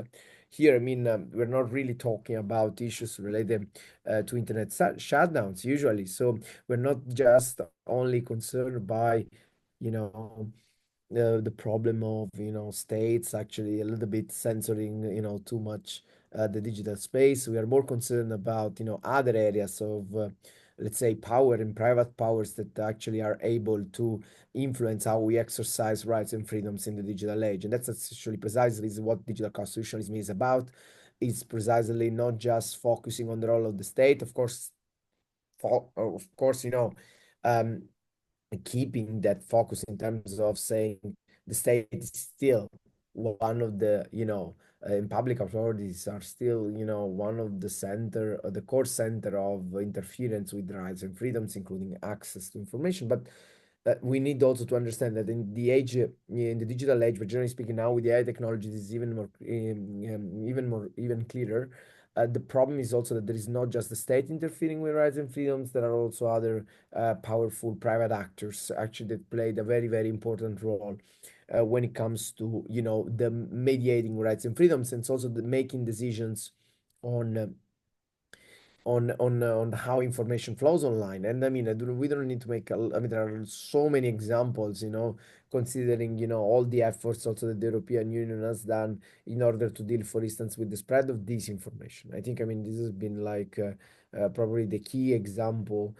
here, we're not really talking about issues related to internet shutdowns usually. So we're not just only concerned by, you know, the problem of states actually a little bit censoring too much the digital space. We are more concerned about other areas of let's say power and private powers that actually are able to influence how we exercise rights and freedoms in the digital age. And that's actually precisely what digital constitutionalism is about. It's precisely not just focusing on the role of the state, of course, um, keeping that focus in terms of saying the state is still one of the, and public authorities are still, one of the center, the core center of interference with rights and freedoms, including access to information. But we need also to understand that in the age, in the digital age, but generally speaking, now with the AI technology, this is even clearer. The problem is also that there is not just the state interfering with rights and freedoms. There are also other powerful private actors actually that played a very, very important role when it comes to the mediating rights and freedoms, and it's also the making decisions on on how information flows online. And we don't need to make there are so many examples, considering all the efforts also that the European Union has done in order to deal, for instance, with the spread of disinformation. I think this has been like probably the key example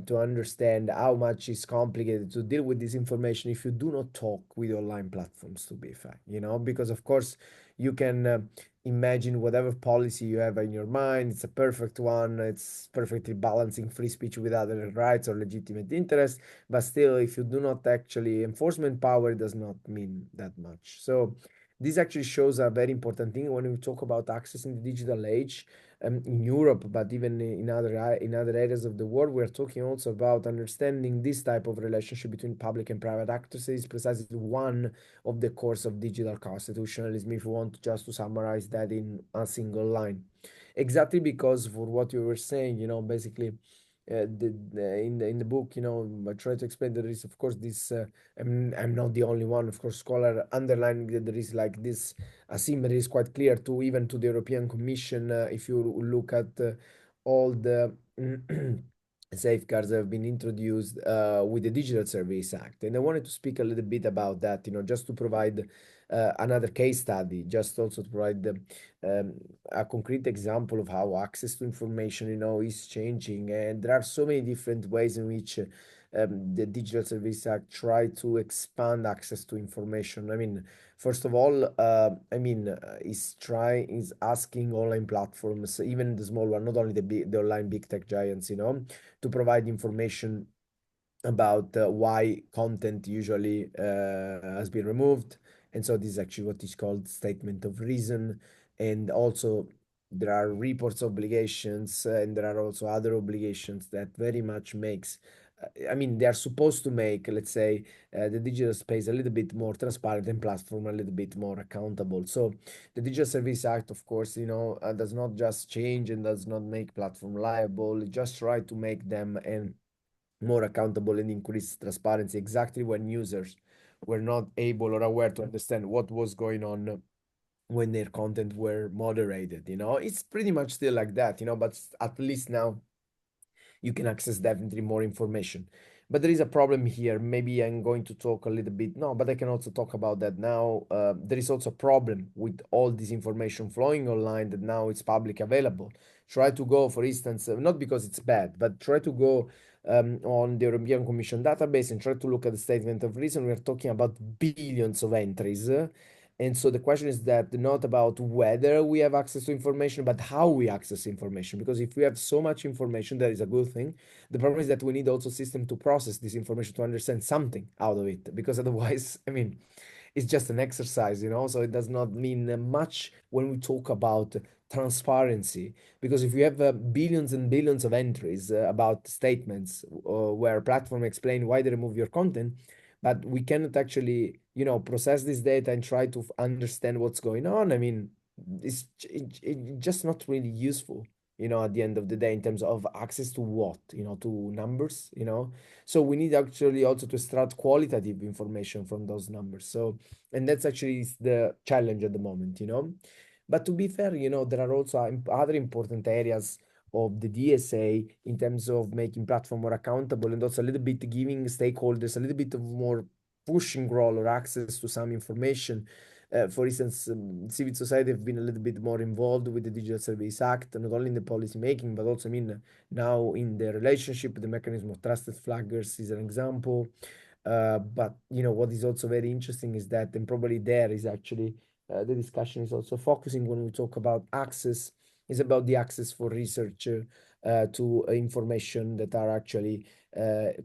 to understand how much it's complicated to deal with disinformation if you do not talk with online platforms, to be fair, because of course you can imagine whatever policy you have in your mind, it's a perfect one, it's perfectly balancing free speech with other rights or legitimate interests, but still, if you do not actually enforcement power, it does not mean that much. So this actually shows a very important thing when we talk about access in the digital age in Europe, but even in other areas of the world. We're talking also about understanding this type of relationship between public and private actors is precisely one of the course of digital constitutionalism, if you want just to summarize that in a single line. Exactly because for what you were saying, basically in the book, I try to explain that there is, of course, this. I'm not the only one, of course. Scholar underlining that there is like this asymmetry is quite clear to even to the European Commission. If you look at all the safeguards that have been introduced with the Digital Service Act, and I wanted to speak a little bit about that. Just to provide another case study, just also to provide a concrete example of how access to information, is changing. And there are so many different ways in which the Digital Service Act try to expand access to information. I mean, first of all, is asking online platforms, even the small one, not only the online big tech giants, to provide information about why content usually has been removed. And so this is actually what is called statement of reason. And also there are reports obligations, and there are also other obligations that very much makes they are supposed to make, let's say, the digital space a little bit more transparent and platform a little bit more accountable. So the Digital Service Act, of course, does not just change and does not make platform liable. It just try to make them and more accountable and increase transparency exactly when users were not able or aware to understand what was going on when their content were moderated. It's pretty much still like that, but at least now you can access definitely more information. But there is a problem here. Maybe I'm going to talk a little bit, no, but I can also talk about that now. There is also a problem with all this information flowing online that now it's public available. Try to go, for instance, not because it's bad, but try to go on the European Commission database and try to look at the statement of reason. We're talking about billions of entries. And so the question is that not about whether we have access to information, but how we access information. Because if we have so much information, that is a good thing. The problem is that we need also system to process this information to understand something out of it. Because otherwise, it's just an exercise, so it does not mean much when we talk about transparency. Because if you have billions and billions of entries about statements where platform explain why they remove your content, but we cannot actually, process this data and try to understand what's going on. It's just not really useful, at the end of the day, in terms of access to what, to numbers, So we need actually also to extract qualitative information from those numbers. So, and that's actually the challenge at the moment, But to be fair, there are also other important areas of the DSA in terms of making platform more accountable, and also a little bit giving stakeholders a little bit of more pushing role or access to some information. For instance, civil society have been a little bit more involved with the Digital Service Act, not only in the policy making, but also, now in the relationship, the mechanism of trusted flaggers is an example. But what is also very interesting is that, and probably there is actually the discussion is also focusing when we talk about access, is about the access for research to information that are actually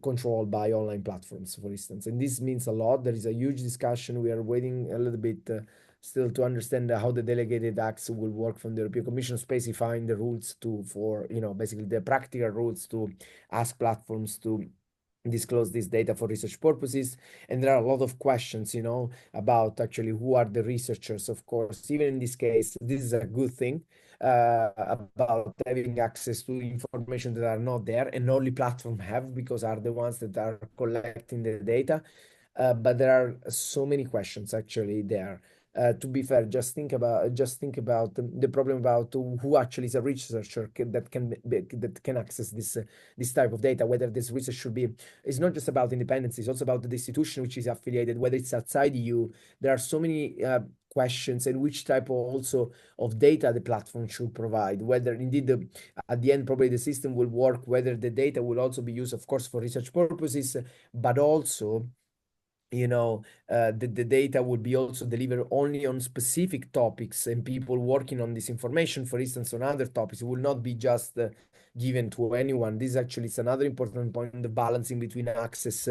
controlled by online platforms, for instance. And this means a lot. There is a huge discussion. We are waiting a little bit still to understand how the delegated acts will work from the European Commission, specifying the rules for basically the practical rules to ask platforms to disclose this data for research purposes. And there are a lot of questions, about actually who are the researchers. Of course, even in this case, this is a good thing about having access to information that are not there and only platform have, because are the ones that are collecting the data. But there are so many questions actually there. To be fair, just think about the problem about who actually is a researcher that can access this type of data. Whether this research should be, it's not just about independence; it's also about the institution which is affiliated. Whether it's outside EU, there are so many questions, and which type also of data the platform should provide. Whether indeed at the end probably the system will work. Whether the data will also be used, of course, for research purposes, but also the data would be also delivered only on specific topics, and people working on this information, for instance, on other topics, will not be just given to anyone. This actually is another important point, the balancing between access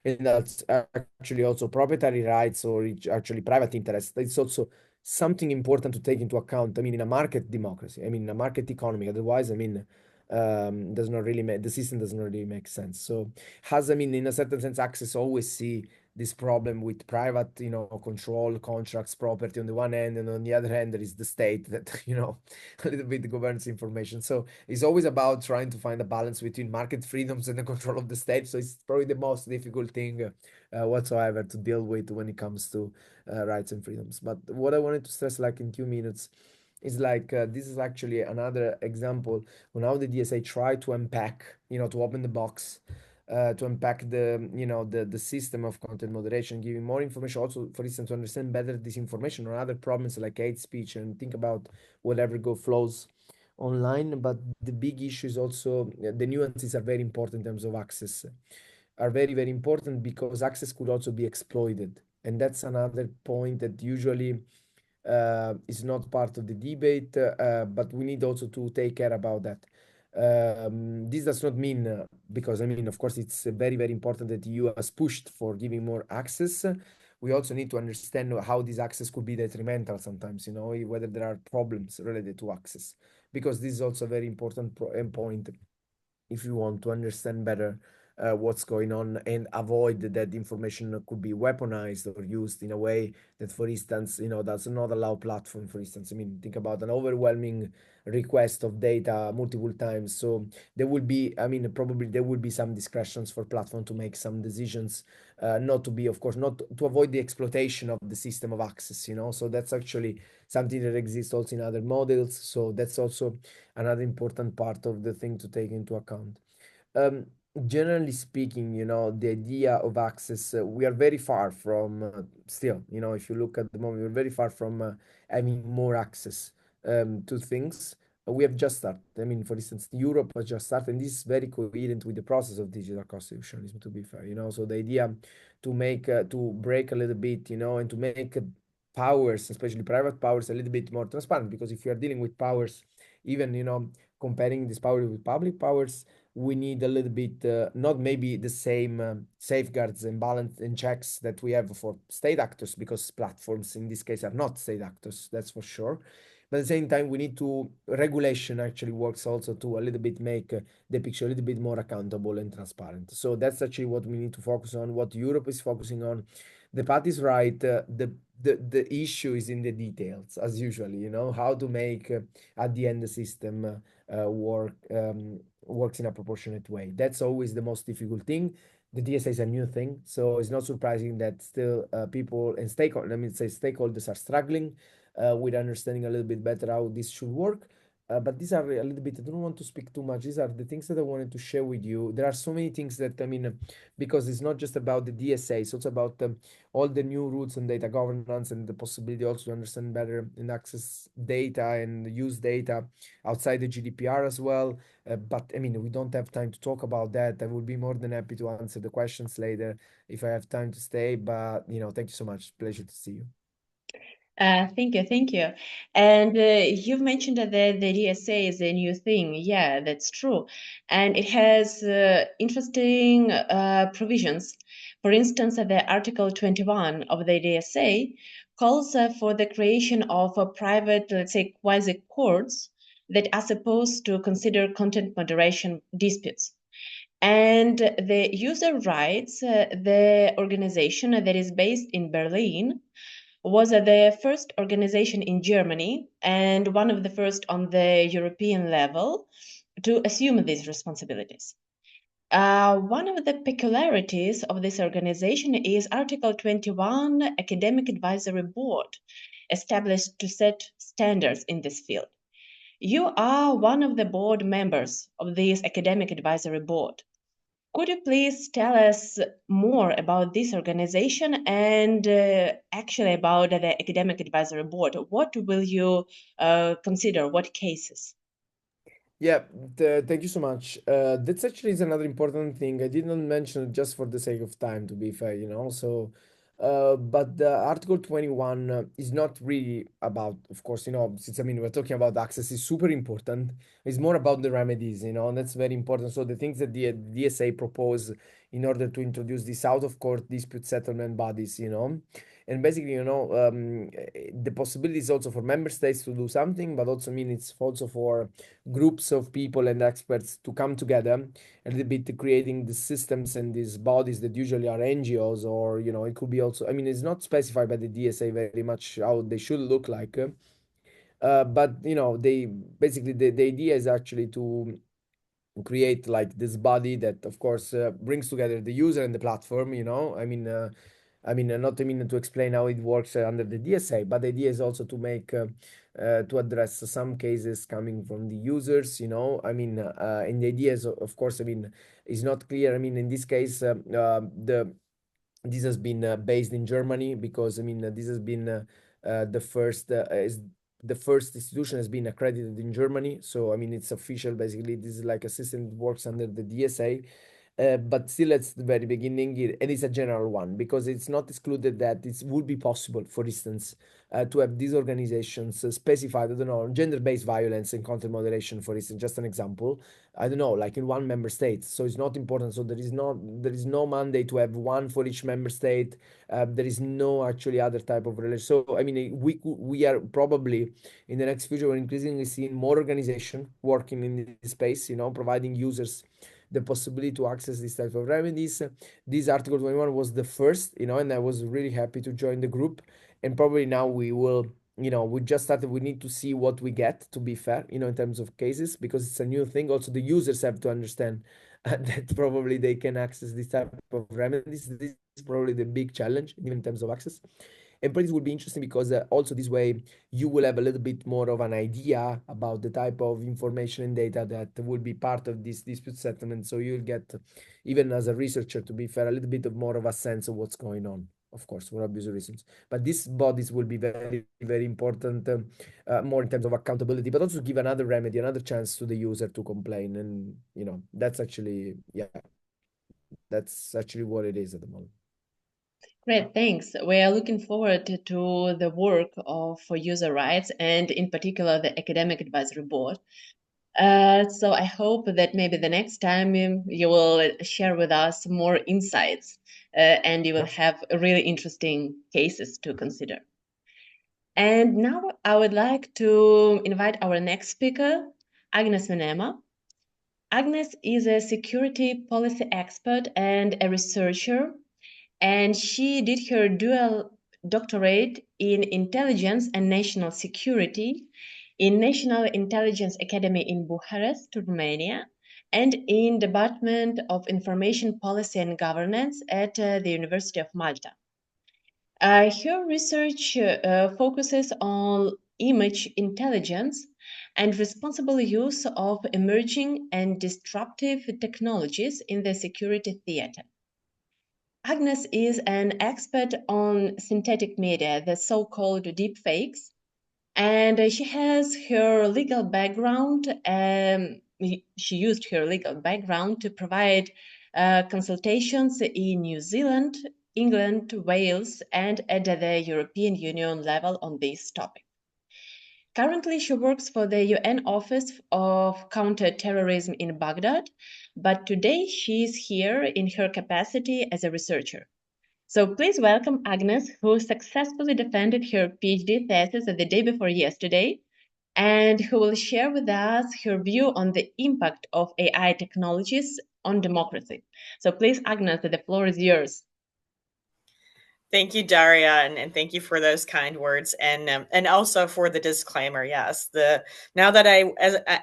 and that's actually also proprietary rights or actually private interest. It's also something important to take into account. In a market democracy, in a market economy. Otherwise, does not really make the system does not really make sense. So has, in a certain sense, access always see this problem with private, control contracts, property on the one hand, and on the other hand, there is the state that, a little bit governs information. So it's always about trying to find a balance between market freedoms and the control of the state. So it's probably the most difficult thing whatsoever to deal with when it comes to rights and freedoms. But what I wanted to stress, like in 2 minutes, is like this is actually another example on how the DSA tried to unpack, to open the box, to unpack the system of content moderation, giving more information, also, for instance, to understand better disinformation or other problems like hate speech, and think about whatever go flows online. But the big issue is also the nuances are very important in terms of access, are very, very important, because access could also be exploited. And that's another point that usually is not part of the debate, but we need also to take care about that. This does not mean, because I mean, of course, it's very, very important that the EU has pushed for giving more access. We also need to understand how this access could be detrimental sometimes, whether there are problems related to access, because this is also a very important point if you want to understand better what's going on and avoid that information could be weaponized or used in a way that, for instance, does not allow platform, for instance. I mean, think about an overwhelming request of data multiple times. So there will be, I mean, probably there will be some discretions for platform to make some decisions, not to be, of course, not to avoid the exploitation of the system of access, So that's actually something that exists also in other models. So that's also another important part of the thing to take into account. Um, Generally speaking, the idea of access, we are very far from still, if you look at the moment, we're very far from having more access to things. We have just started. I mean, for instance, Europe has just started, and this is very coherent with the process of digital constitutionalism, to be fair, So the idea to make, to break a little bit, and to make powers, especially private powers, a little bit more transparent, because if you are dealing with powers, even, comparing this power with public powers, we need a little bit, not maybe the same safeguards and balance and checks that we have for state actors, because platforms in this case are not state actors, that's for sure. But at the same time, we need to, regulation actually works also to a little bit make the picture a little bit more accountable and transparent. So that's actually what we need to focus on, what Europe is focusing on. The path is right. The issue is in the details, as usual, how to make at the end the system works in a proportionate way. That's always the most difficult thing. The DSA is a new thing, so it's not surprising that still people and stakeholders are struggling with understanding a little bit better how this should work. But these are a little bit, I don't want to speak too much. These are the things that I wanted to share with you. There are so many things that, I mean, because it's not just about the DSA, it's also about all the new rules on data governance and the possibility also to understand better and access data and use data outside the GDPR as well. But I mean, we don't have time to talk about that. I would be more than happy to answer the questions later if I have time to stay. But, thank you so much. Pleasure to see you. Thank you, thank you. And you've mentioned that the DSA is a new thing. Yeah, that's true. And it has interesting provisions. For instance, the Article 21 of the DSA calls for the creation of a private, let's say, quasi-courts that are supposed to consider content moderation disputes. And the user rights, the organization that is based in Berlin, was the first organization in Germany and one of the first on the European level to assume these responsibilities. One of the peculiarities of this organization is Article 21 Academic Advisory Board, established to set standards in this field. You are one of the board members of this Academic Advisory Board. Could you please tell us more about this organization and actually about the Academic Advisory Board? What will you consider? What cases? Yeah, thank you so much. That's actually is another important thing. I did not mention it just for the sake of time, to be fair, So, but the Article 21 is not really about, of course, since I mean we're talking about access is super important. It's more about the remedies, and that's very important. So the things that the DSA propose in order to introduce these out of court dispute settlement bodies, And basically, the possibilities also for member states to do something, but also it's also for groups of people and experts to come together a little bit, creating the systems and these bodies that usually are NGOs, or it could be also, it's not specified by the DSA very much how they should look like, but they basically, the idea is actually to create like this body that of course brings together the user and the platform. Not to explain how it works under the DSA, but the idea is also to make to address some cases coming from the users. And the idea is, of course, is not clear. In this case, the this has been based in Germany, because this has been the first institution has been accredited in Germany. So it's official. Basically, this is like a system that works under the DSA. But still, at the very beginning, and it's a general one, because it's not excluded that it would be possible, for instance, to have these organizations specified, I don't know, gender-based violence and content moderation, for instance, just an example, I don't know, like in one member state. So it's not important. So there is no mandate to have one for each member state. There is no actually other type of relation. So we are probably in the next future, we're increasingly seeing more organization working in this space, providing users the possibility to access this type of remedies. This Article 21 was the first, and I was really happy to join the group. And probably now we will, we just started. We need to see what we get, to be fair, in terms of cases, because it's a new thing. Also, the users have to understand that probably they can access this type of remedies. This is probably the big challenge, even in terms of access. And probably it will be interesting, because also this way you will have a little bit more of an idea about the type of information and data that will be part of this dispute settlement. So you'll get, even as a researcher, to be fair, a little bit of more of a sense of what's going on, of course, for obvious reasons. But these bodies will be very, very important, more in terms of accountability, but also give another remedy, another chance to the user to complain. And, that's actually what it is at the moment. Great, thanks. We are looking forward to the work of user rights, and in particular the Academic Advisory Board. So I hope that maybe the next time you will share with us more insights, and you will have really interesting cases to consider. And now I would like to invite our next speaker, Agnes Venema. Agnes is a security policy expert and a researcher, and she did her dual doctorate in intelligence and national security in National Intelligence Academy in Bucharest, Romania, and in Department of Information Policy and Governance at the University of Malta. Her research focuses on image intelligence and responsible use of emerging and disruptive technologies in the security theater. Agnes is an expert on synthetic media, the so-called deepfakes, and she has her legal background. She used her legal background to provide consultations in New Zealand, England, Wales, and at the European Union level on this topic. Currently, she works for the UN Office of Counter-Terrorism in Baghdad, but today she is here in her capacity as a researcher. So please welcome Agnes, who successfully defended her PhD thesis the day before yesterday, and who will share with us her view on the impact of AI technologies on democracy. So please, Agnes, the floor is yours. Thank you, Daria, and thank you for those kind words, and also for the disclaimer. Yes, now that I,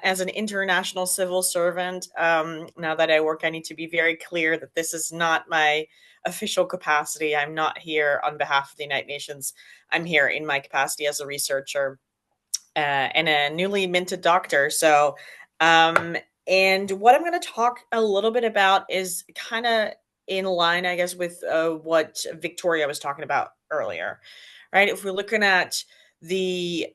as an international civil servant, now that I work, I need to be very clear that this is not my official capacity. I'm not here on behalf of the United Nations. I'm here in my capacity as a researcher and a newly minted doctor. So, and what I'm going to talk a little bit about is kind of in line, I guess, with what Victoria was talking about earlier, right? If we're looking at the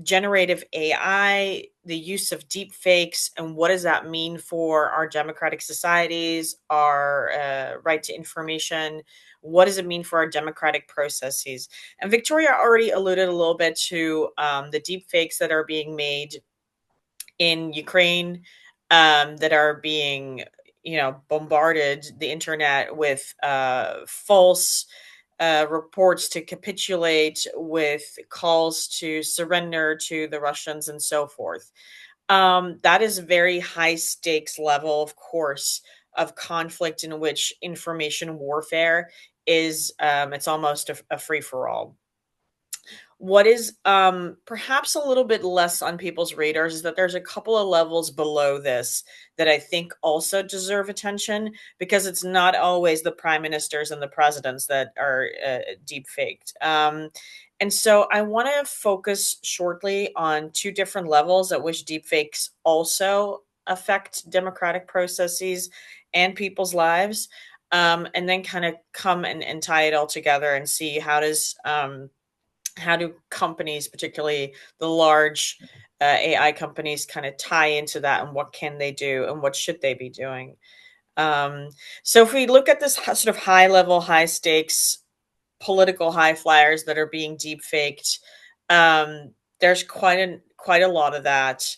generative AI, the use of deep fakes, and what does that mean for our democratic societies, our right to information, what does it mean for our democratic processes? And Victoria already alluded a little bit to the deep fakes that are being made in Ukraine, that are being bombarded the internet with false reports to capitulate, with calls to surrender to the Russians and so forth. That is a very high stakes level, of course, of conflict in which information warfare is, it's almost a free for all. What is perhaps a little bit less on people's radars is that there's a couple of levels below this that I think also deserve attention, because it's not always the prime ministers and the presidents that are deep faked. And so I want to focus shortly on two different levels at which deepfakes also affect democratic processes and people's lives, and then kind of come and tie it all together and see how do companies, particularly the large AI companies, kind of tie into that, and what can they do and what should they be doing? So if we look at this sort of high level, high stakes political high flyers that are being deep faked, there's quite a lot of that.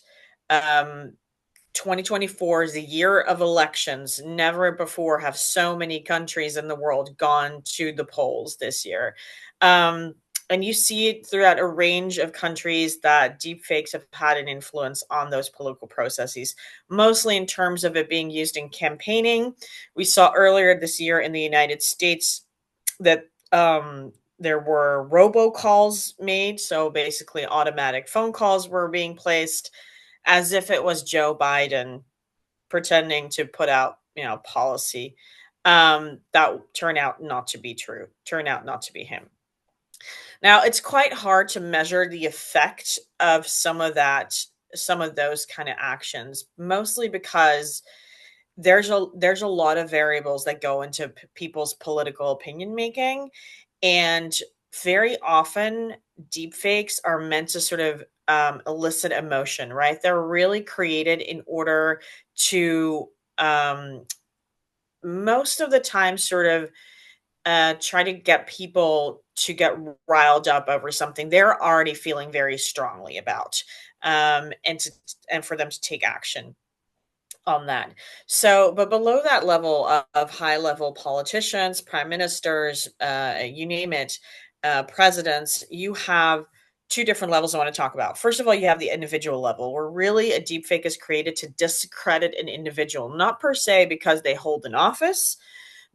2024 is a year of elections. Never before have so many countries in the world gone to the polls this year. And you see it throughout a range of countries that deepfakes have had an influence on those political processes, mostly in terms of it being used in campaigning. We saw earlier this year in the United States that there were robocalls made. So basically, automatic phone calls were being placed as if it was Joe Biden pretending to put out, policy that turned out not to be true, turned out not to be him. Now, it's quite hard to measure the effect of some of those kind of actions, mostly because there's a lot of variables that go into people's political opinion making, and very often deepfakes are meant to sort of elicit emotion, right? They're really created in order to most of the time sort of try to get people to get riled up over something they're already feeling very strongly about, and for them to take action on that. So, but below that level of high level politicians, prime ministers, you name it, presidents, you have two different levels I want to talk about. First of all, you have the individual level, where really a deepfake is created to discredit an individual, not per se because they hold an office,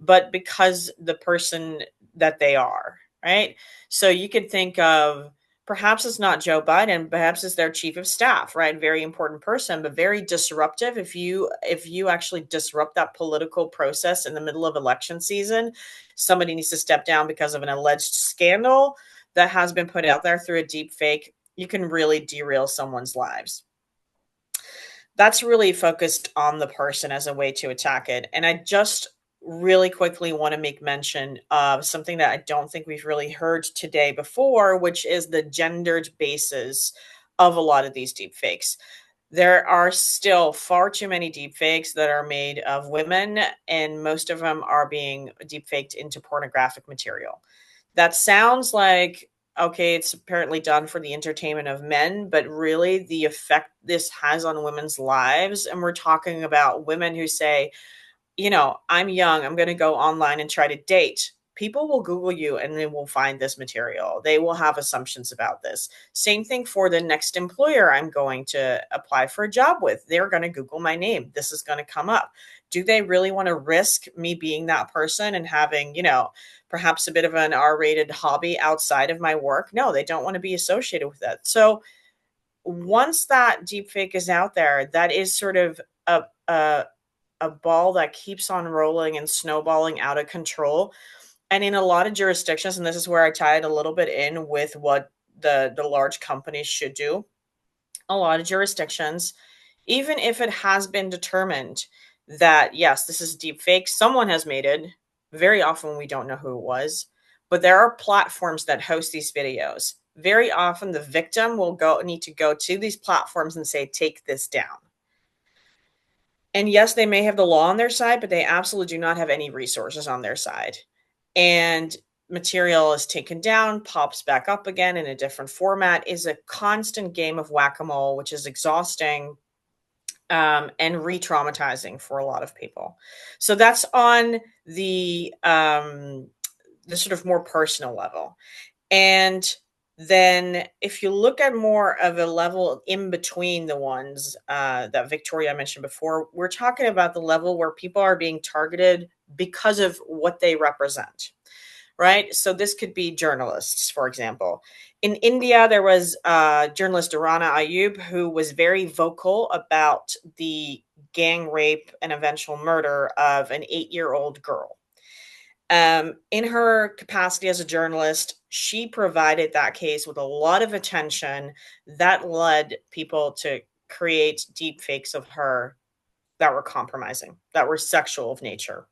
but because the person that they are, right? So you could think of, perhaps it's not Joe Biden, perhaps it's their chief of staff, right? Very important person, but very disruptive. If you actually disrupt that political process in the middle of election season, somebody needs to step down because of an alleged scandal that has been put out there through a deep fake, you can really derail someone's lives. That's really focused on the person as a way to attack it. And I just really quickly want to make mention of something that I don't think we've really heard today before, which is the gendered basis of a lot of these deepfakes. There are still far too many deepfakes that are made of women, and most of them are being deepfaked into pornographic material. That sounds like, okay, it's apparently done for the entertainment of men, but really the effect this has on women's lives, and we're talking about women who say, I'm young, I'm going to go online and try to date. People will Google you and they will find this material. They will have assumptions about this. Same thing for the next employer I'm going to apply for a job with. They're going to Google my name. This is going to come up. Do they really want to risk me being that person and having, perhaps a bit of an R-rated hobby outside of my work? No, they don't want to be associated with that. So once that deepfake is out there, that is sort of a ball that keeps on rolling and snowballing out of control. And in a lot of jurisdictions, and this is where I tie it a little bit in with what the large companies should do, a lot of jurisdictions, even if it has been determined that, yes, this is deep fake, someone has made it, very often we don't know who it was, but there are platforms that host these videos. Very often the victim will need to go to these platforms and say, take this down. And yes, they may have the law on their side, but they absolutely do not have any resources on their side. And material is taken down, pops back up again in a different format, is a constant game of whack-a-mole, which is exhausting and re-traumatizing for a lot of people. So that's on the the sort of more personal level. And then if you look at more of a level in between the ones that Victoria mentioned before, we're talking about the level where people are being targeted because of what they represent, right? So this could be journalists, for example. In India, there was journalist Rana Ayub, who was very vocal about the gang rape and eventual murder of an 8-year-old girl. In her capacity as a journalist, she provided that case with a lot of attention that led people to create deep fakes of her that were compromising, that were sexual of nature.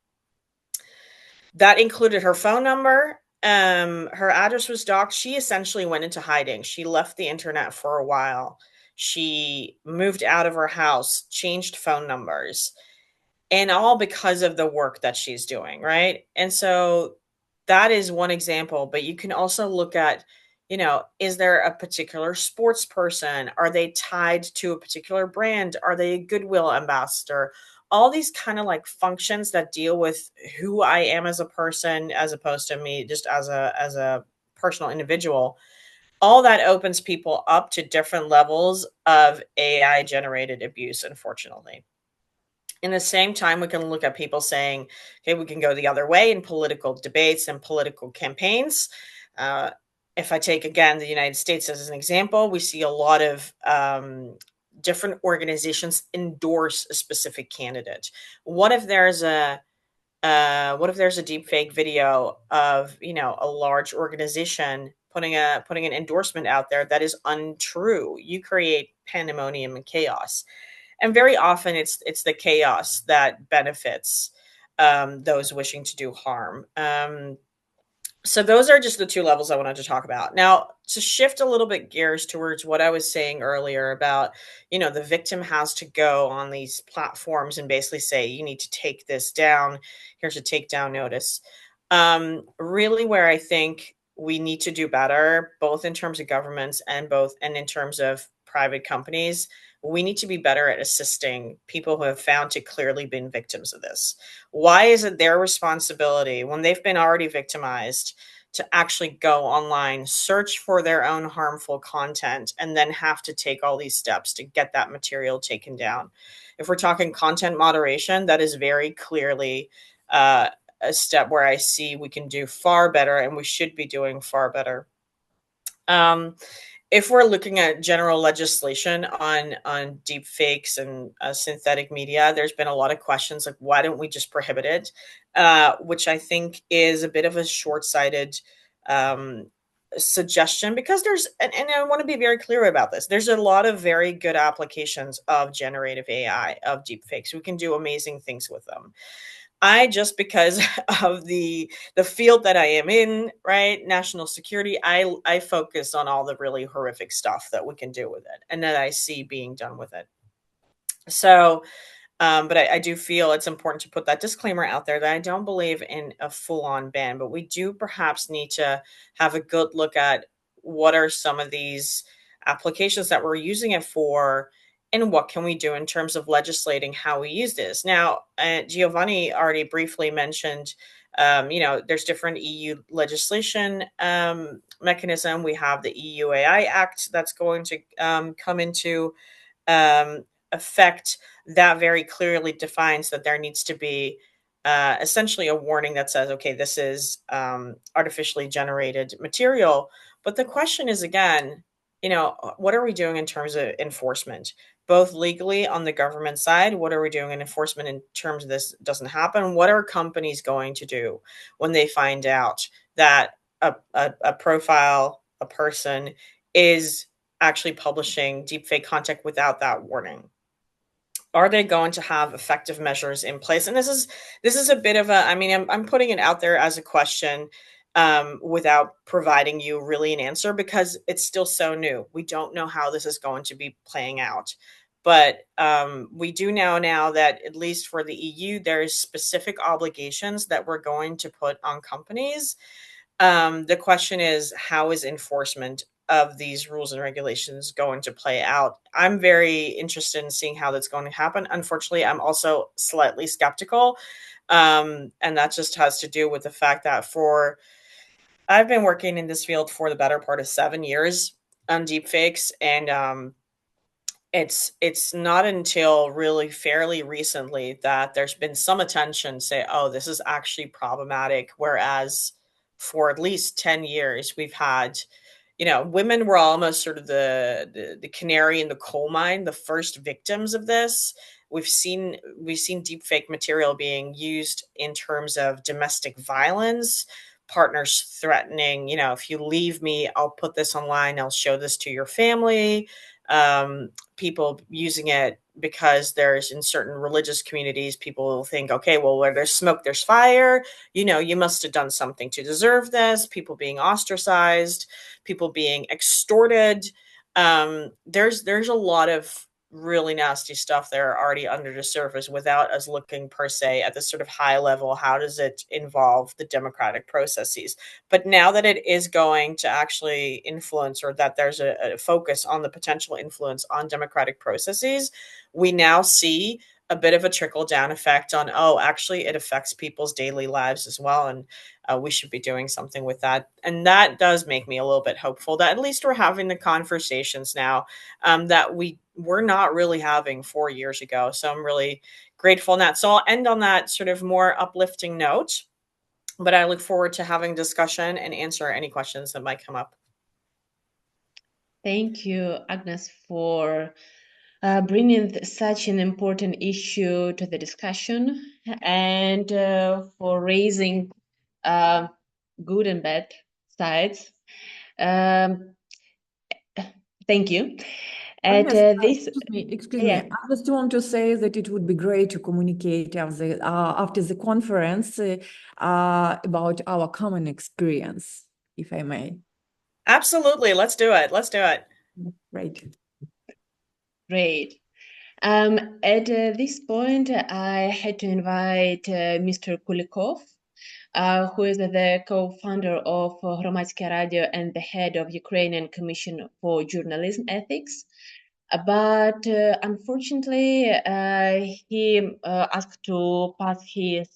That included her phone number. Her address was doxed. She essentially went into hiding. She left the internet for a while. She moved out of her house, changed phone numbers, and all because of the work that she's doing, right? And so that is one example, but you can also look at, is there a particular sports person? Are they tied to a particular brand? Are they a Goodwill ambassador? All these kind of like functions that deal with who I am as a person, as opposed to me just as a personal individual. All that opens people up to different levels of AI generated abuse, unfortunately. In the same time, we can look at people saying, okay, we can go the other way in political debates and political campaigns. If I take, again, the United States as an example, we see a lot of different organizations endorse a specific candidate. What if there's a deep fake video of, a large organization putting an endorsement out there that is untrue? You create pandemonium and chaos. And very often it's the chaos that benefits those wishing to do harm. So those are just the two levels I wanted to talk about. Now, to shift a little bit gears towards what I was saying earlier about, the victim has to go on these platforms and basically say, you need to take this down. Here's a takedown notice. Really where I think we need to do better, both in terms of governments and in terms of private companies, we need to be better at assisting people who have found to clearly been victims of this. Why is it their responsibility when they've been already victimized to actually go online, search for their own harmful content, and then have to take all these steps to get that material taken down? If we're talking content moderation, that is very clearly a step where I see we can do far better, and we should be doing far better. If we're looking at general legislation on deep fakes and synthetic media, there's been a lot of questions like, why don't we just prohibit it? Which I think is a bit of a short-sighted suggestion, because and I want to be very clear about this. There's a lot of very good applications of generative AI, of deep fakes. We can do amazing things with them. Just because of the field that I am in, right, national security, I focus on all the really horrific stuff that we can do with it and that I see being done with it. So, but I do feel it's important to put that disclaimer out there that I don't believe in a full-on ban, but we do perhaps need to have a good look at what are some of these applications that we're using it for, and what can we do in terms of legislating how we use this. Now, Giovanni already briefly mentioned, there's different EU legislation mechanism. We have the EU AI Act that's going to come into effect. That very clearly defines that there needs to be essentially a warning that says, okay, this is artificially generated material. But the question is, again, what are we doing in terms of enforcement, both legally on the government side? What are we doing in enforcement in terms of this doesn't happen? What are companies going to do when they find out that a profile, a person is actually publishing deepfake content without that warning? Are they going to have effective measures in place? And this is a bit of I'm putting it out there as a question without providing you really an answer, because it's still so new. We don't know how this is going to be playing out. But we do know now that, at least for the EU, there's specific obligations that we're going to put on companies. The question is, how is enforcement of these rules and regulations going to play out? I'm very interested in seeing how that's going to happen. Unfortunately, I'm also slightly skeptical. And that just has to do with the fact that for I've been working in this field for the better part of 7 years on deepfakes, and it's not until really fairly recently that there's been some attention say, oh, this is actually problematic. Whereas for at least 10 years, we've had, women were almost sort of the canary in the coal mine, the first victims of this. We've seen deepfake material being used in terms of domestic violence, partners threatening, if you leave me, I'll put this online, I'll show this to your family. People using it because there's in certain religious communities, people will think, okay, well, where there's smoke, there's fire. You must have done something to deserve this. People being ostracized, people being extorted. There's a lot of really nasty stuff there already under the surface without us looking per se at this sort of high level. How does it involve the democratic processes? But now that it is going to actually influence, or that there's a focus on the potential influence on democratic processes, we now see a bit of a trickle down effect on, oh, actually it affects people's daily lives as well. And we should be doing something with that. And that does make me a little bit hopeful that at least we're having the conversations now that we were not really having 4 years ago. So I'm really grateful in that. So I'll end on that sort of more uplifting note, but I look forward to having discussion and answer any questions that might come up. Thank you, Agnes, for bringing such an important issue to the discussion, and for raising good and bad sides. Thank you. At Agnes, excuse me. yeah. I just want to say that it would be great to communicate after the conference about our common experience, if I may. Absolutely. Let's do it. Let's do it. Right. Great. At this point, I had to invite Mr. Kulikov, who is the co-founder of Hromadske Radio and the head of Ukrainian Commission for Journalism Ethics. But unfortunately, he asked to pass his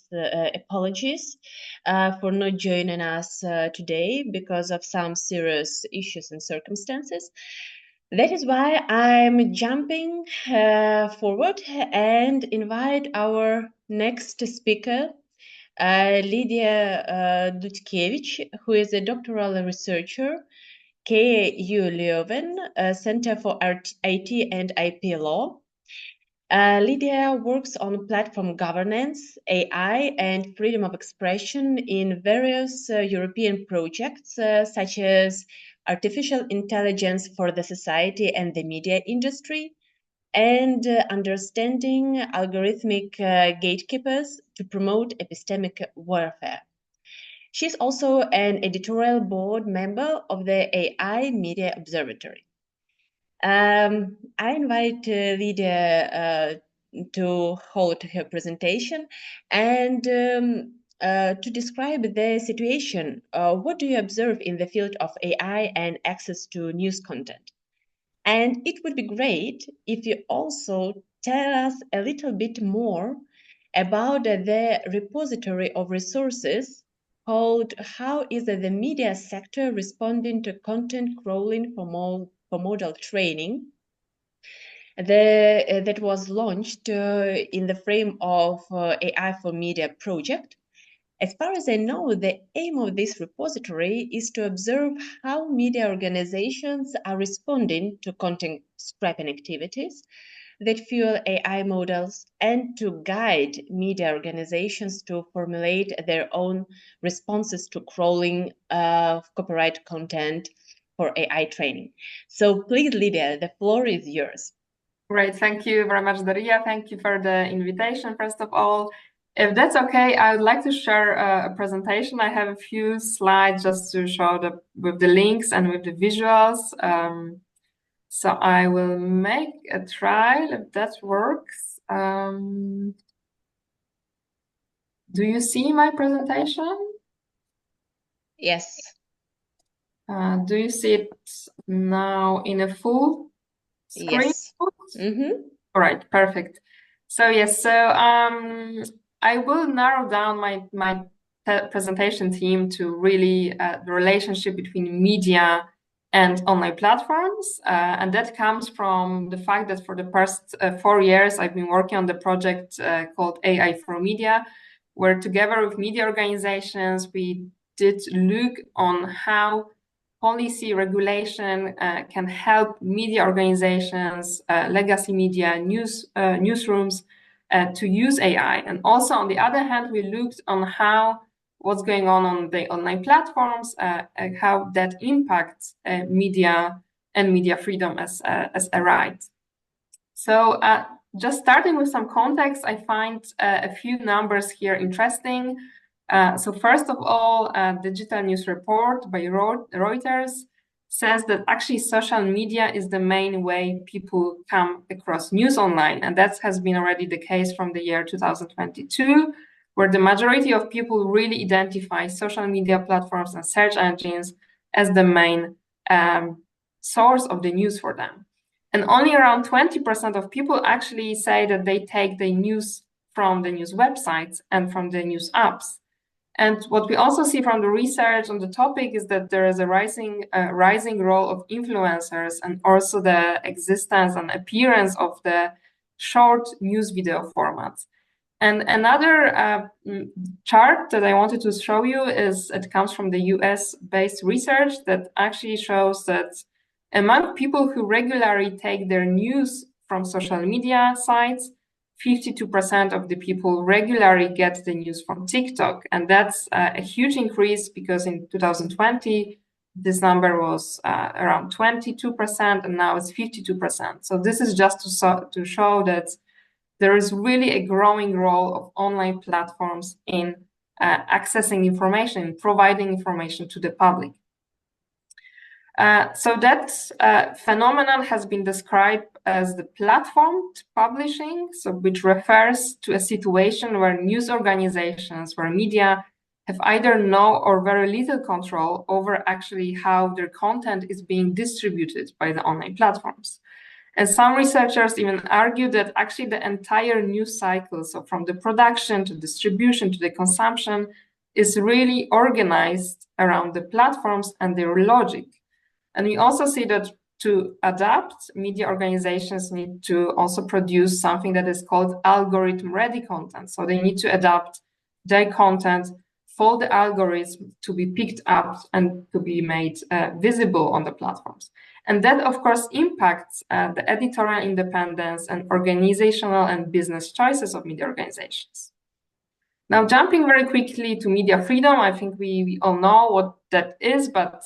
apologies for not joining us today because of some serious issues and circumstances. That is why I'm jumping forward and invite our next speaker, Lydia Dudkevich, who is a doctoral researcher, KU Leuven, Center for IT and IP Law. Lydia works on platform governance, AI, and freedom of expression in various European projects, such as artificial intelligence for the society and the media industry, and understanding algorithmic gatekeepers to promote epistemic warfare. She's also an editorial board member of the AI Media Observatory. I invite Lydia to hold her presentation and to describe the situation. What do you observe in the field of AI and access to news content? And it would be great if you also tell us a little bit more about the repository of resources called How is the Media Sector Responding to Content Crawling for Model Training? That was launched in the frame of AI for Media project. As far as I know, the aim of this repository is to observe how media organizations are responding to content scraping activities that fuel AI models, and to guide media organizations to formulate their own responses to crawling copyright content for AI training. So please, Lydia, the floor is yours. Great, thank you very much, Daria. Thank you for the invitation, first of all. If that's okay, I would like to share a presentation. I have a few slides just to show with the links and with the visuals. So I will make a trial if that works. Do you see my presentation? Yes. Do you see it now in a full screen? Yes. Mm-hmm. All right, perfect. So yes, so I will narrow down my presentation theme to really the relationship between media and online platforms. And that comes from the fact that for the past 4 years, I've been working on the project called AI for Media, where together with media organizations, we did look on how policy regulation can help media organizations, legacy media, newsrooms to use AI. And also, on the other hand, we looked on how what's going on the online platforms, and how that impacts media and media freedom as a right. So just starting with some context, I find a few numbers here interesting. So first of all, Digital News Report by Reuters says that actually social media is the main way people come across news online. And that has been already the case from the year 2022, where the majority of people really identify social media platforms and search engines as the main source of the news for them. And only around 20% of people actually say that they take the news from the news websites and from the news apps. And what we also see from the research on the topic is that there is a rising role of influencers and also the existence and appearance of the short news video formats. And another chart that I wanted to show you it comes from the US-based research that actually shows that among people who regularly take their news from social media sites, 52% of the people regularly get the news from TikTok. And that's a huge increase because in 2020, this number was around 22%, and now it's 52%. So this is just to show that there is really a growing role of online platforms in accessing information, providing information to the public. So that phenomenon has been described as the platformed publishing, so which refers to a situation where news organizations, where media have either no or very little control over actually how their content is being distributed by the online platforms. And some researchers even argue that actually the entire news cycle, so from the production to distribution to the consumption, is really organized around the platforms and their logic. And we also see that to adapt, media organizations need to also produce something that is called algorithm-ready content. So they need to adapt their content for the algorithm to be picked up and to be made visible on the platforms. And that, of course, impacts the editorial independence and organizational and business choices of media organizations. Now, jumping very quickly to media freedom, I think we all know what that is, but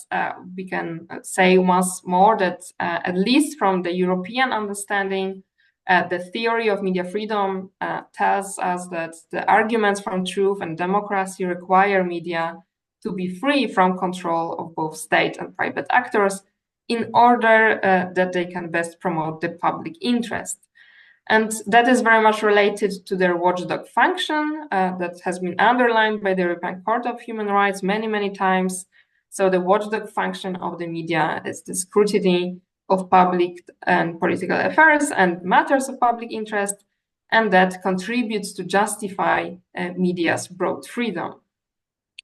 we can say once more that at least from the European understanding, the theory of media freedom tells us that the arguments from truth and democracy require media to be free from control of both state and private actors in order that they can best promote the public interest. And that is very much related to their watchdog function that has been underlined by the European Court of Human Rights many, many times. So the watchdog function of the media is the scrutiny of public and political affairs and matters of public interest, and that contributes to justify media's broad freedom.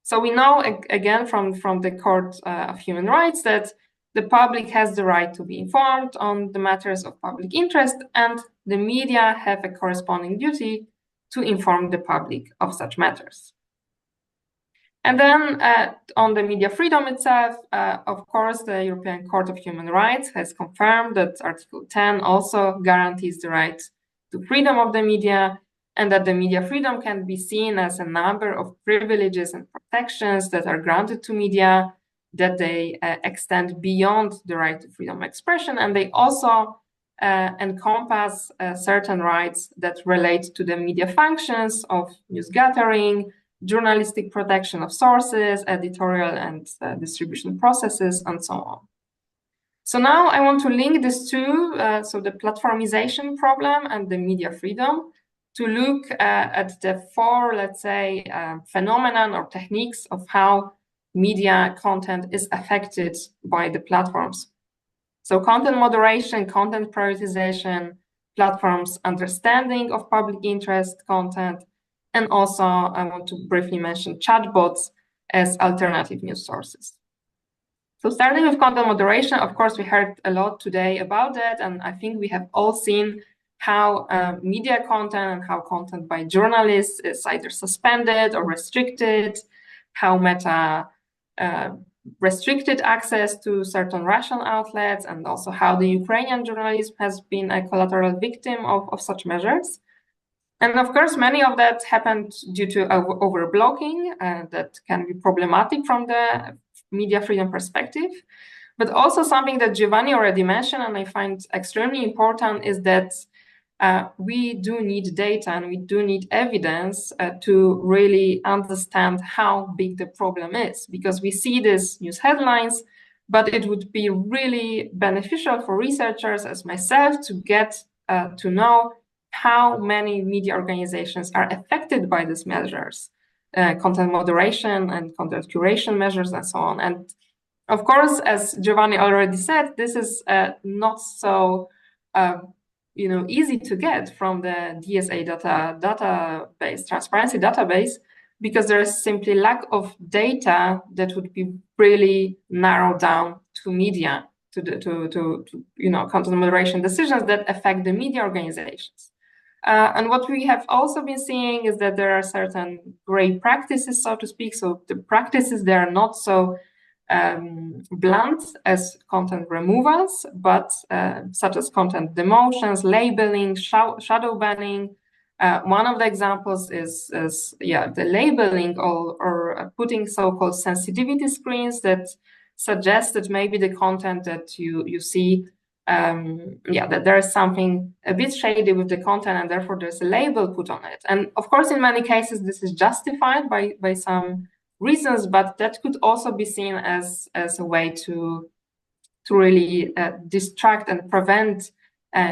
So we know, again, from the Court of Human Rights that the public has the right to be informed on the matters of public interest, and the media have a corresponding duty to inform the public of such matters. And then on the media freedom itself, of course, the European Court of Human Rights has confirmed that Article 10 also guarantees the right to freedom of the media, and that the media freedom can be seen as a number of privileges and protections that are granted to media, that they extend beyond the right to freedom of expression, and they also encompass certain rights that relate to the media functions of news gathering, journalistic protection of sources, editorial and distribution processes, and so on. So now I want to link these two, so the platformization problem and the media freedom, to look at the four, let's say, phenomenon or techniques of how media content is affected by the platforms. So content moderation, content prioritization, platforms' understanding of public interest content, And also, I want to briefly mention chatbots as alternative news sources. So starting with content moderation, of course, we heard a lot today about that, and I think we have all seen how media content and how content by journalists is either suspended or restricted, how Meta restricted access to certain Russian outlets, and also how the Ukrainian journalism has been a collateral victim of such measures. And of course, many of that happened due to overblocking that can be problematic from the media freedom perspective. But also something that Giovanni already mentioned, and I find extremely important, is that we do need data and we do need evidence to really understand how big the problem is, because we see these news headlines, but it would be really beneficial for researchers as myself to get to know how many media organizations are affected by these measures, content moderation and content curation measures and so on. And of course, as Giovanni already said, this is not so easy to get from the DSA database, transparency database, because there is simply lack of data that would be really narrowed down to media, to content moderation decisions that affect the media organizations. And what we have also been seeing is that there are certain gray practices, so to speak. So the practices, they are not so blunt as content removals, but such as content demotions, labeling, shadow banning. One of the examples is the labeling or putting so-called sensitivity screens that suggest that maybe the content that you see, that there is something a bit shady with the content, and therefore there's a label put on it. And of course, in many cases, this is justified by some reasons, but that could also be seen as a way to really distract and prevent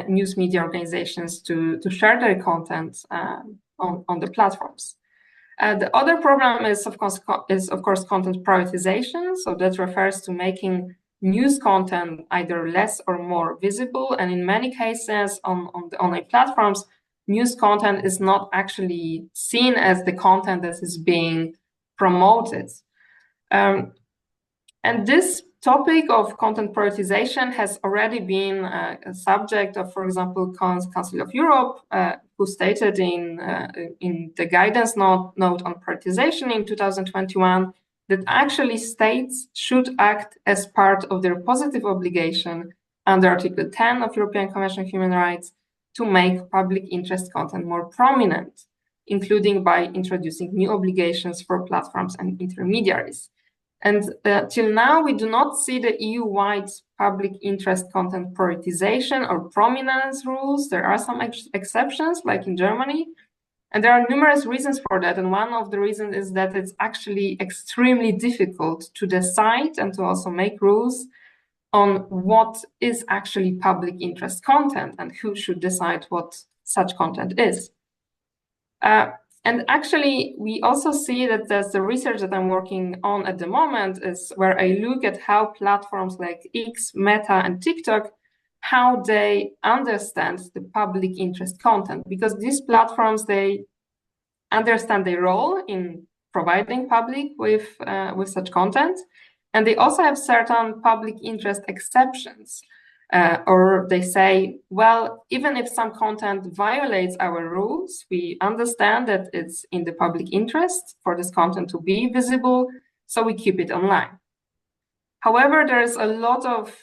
news media organizations to share their content on the platforms. The other problem is of course content prioritization. So that refers to making news content either less or more visible, and in many cases on the online platforms, news content is not actually seen as the content that is being promoted. And this topic of content prioritization has already been a subject of, for example, Council of Europe, who stated in the guidance note on prioritization in 2021 that actually states should act as part of their positive obligation under Article 10 of European Convention on Human Rights to make public interest content more prominent, including by introducing new obligations for platforms and intermediaries. And till now, we do not see the EU-wide public interest content prioritization or prominence rules. There are some exceptions, like in Germany, and there are numerous reasons for that. And one of the reasons is that it's actually extremely difficult to decide and to also make rules on what is actually public interest content and who should decide what such content is. And actually, we also see that there's the research that I'm working on at the moment is where I look at how platforms like X, Meta, and TikTok, how they understand the public interest content, because these platforms, they understand their role in providing public with such content, and they also have certain public interest exceptions. Or they say, well, even if some content violates our rules, we understand that it's in the public interest for this content to be visible, so we keep it online. However, there's a lot of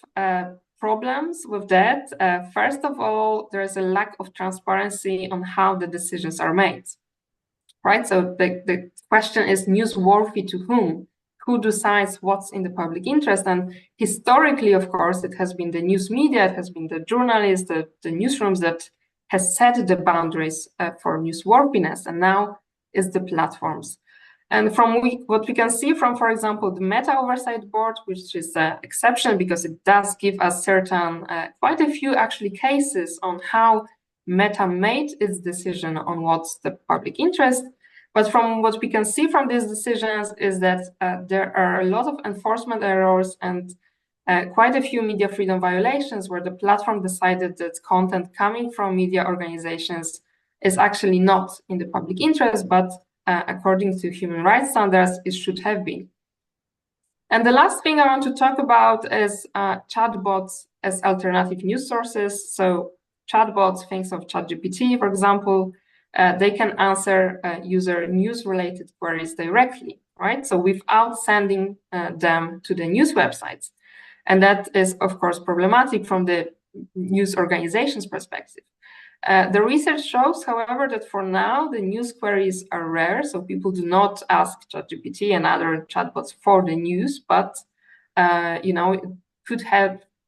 problems with that. First of all, there's a lack of transparency on how the decisions are made, right? So the question is newsworthy to whom? Who decides what's in the public interest? And historically, of course, it has been the news media, it has been the journalists, the newsrooms that has set the boundaries for newsworthiness, and now is the platforms. And from what we can see from, for example, the Meta Oversight Board, which is an exception because it does give us certain, quite a few actually cases on how Meta made its decision on what's the public interest. But from what we can see from these decisions is that there are a lot of enforcement errors and quite a few media freedom violations where the platform decided that content coming from media organizations is actually not in the public interest, but according to human rights standards, it should have been. And the last thing I want to talk about is chatbots as alternative news sources. So chatbots, things of ChatGPT, for example, they can answer user news-related queries directly, right? So without sending them to the news websites. And that is, of course, problematic from the news organization's perspective. The research shows, however, that for now, the news queries are rare, so people do not ask ChatGPT and other chatbots for the news, but it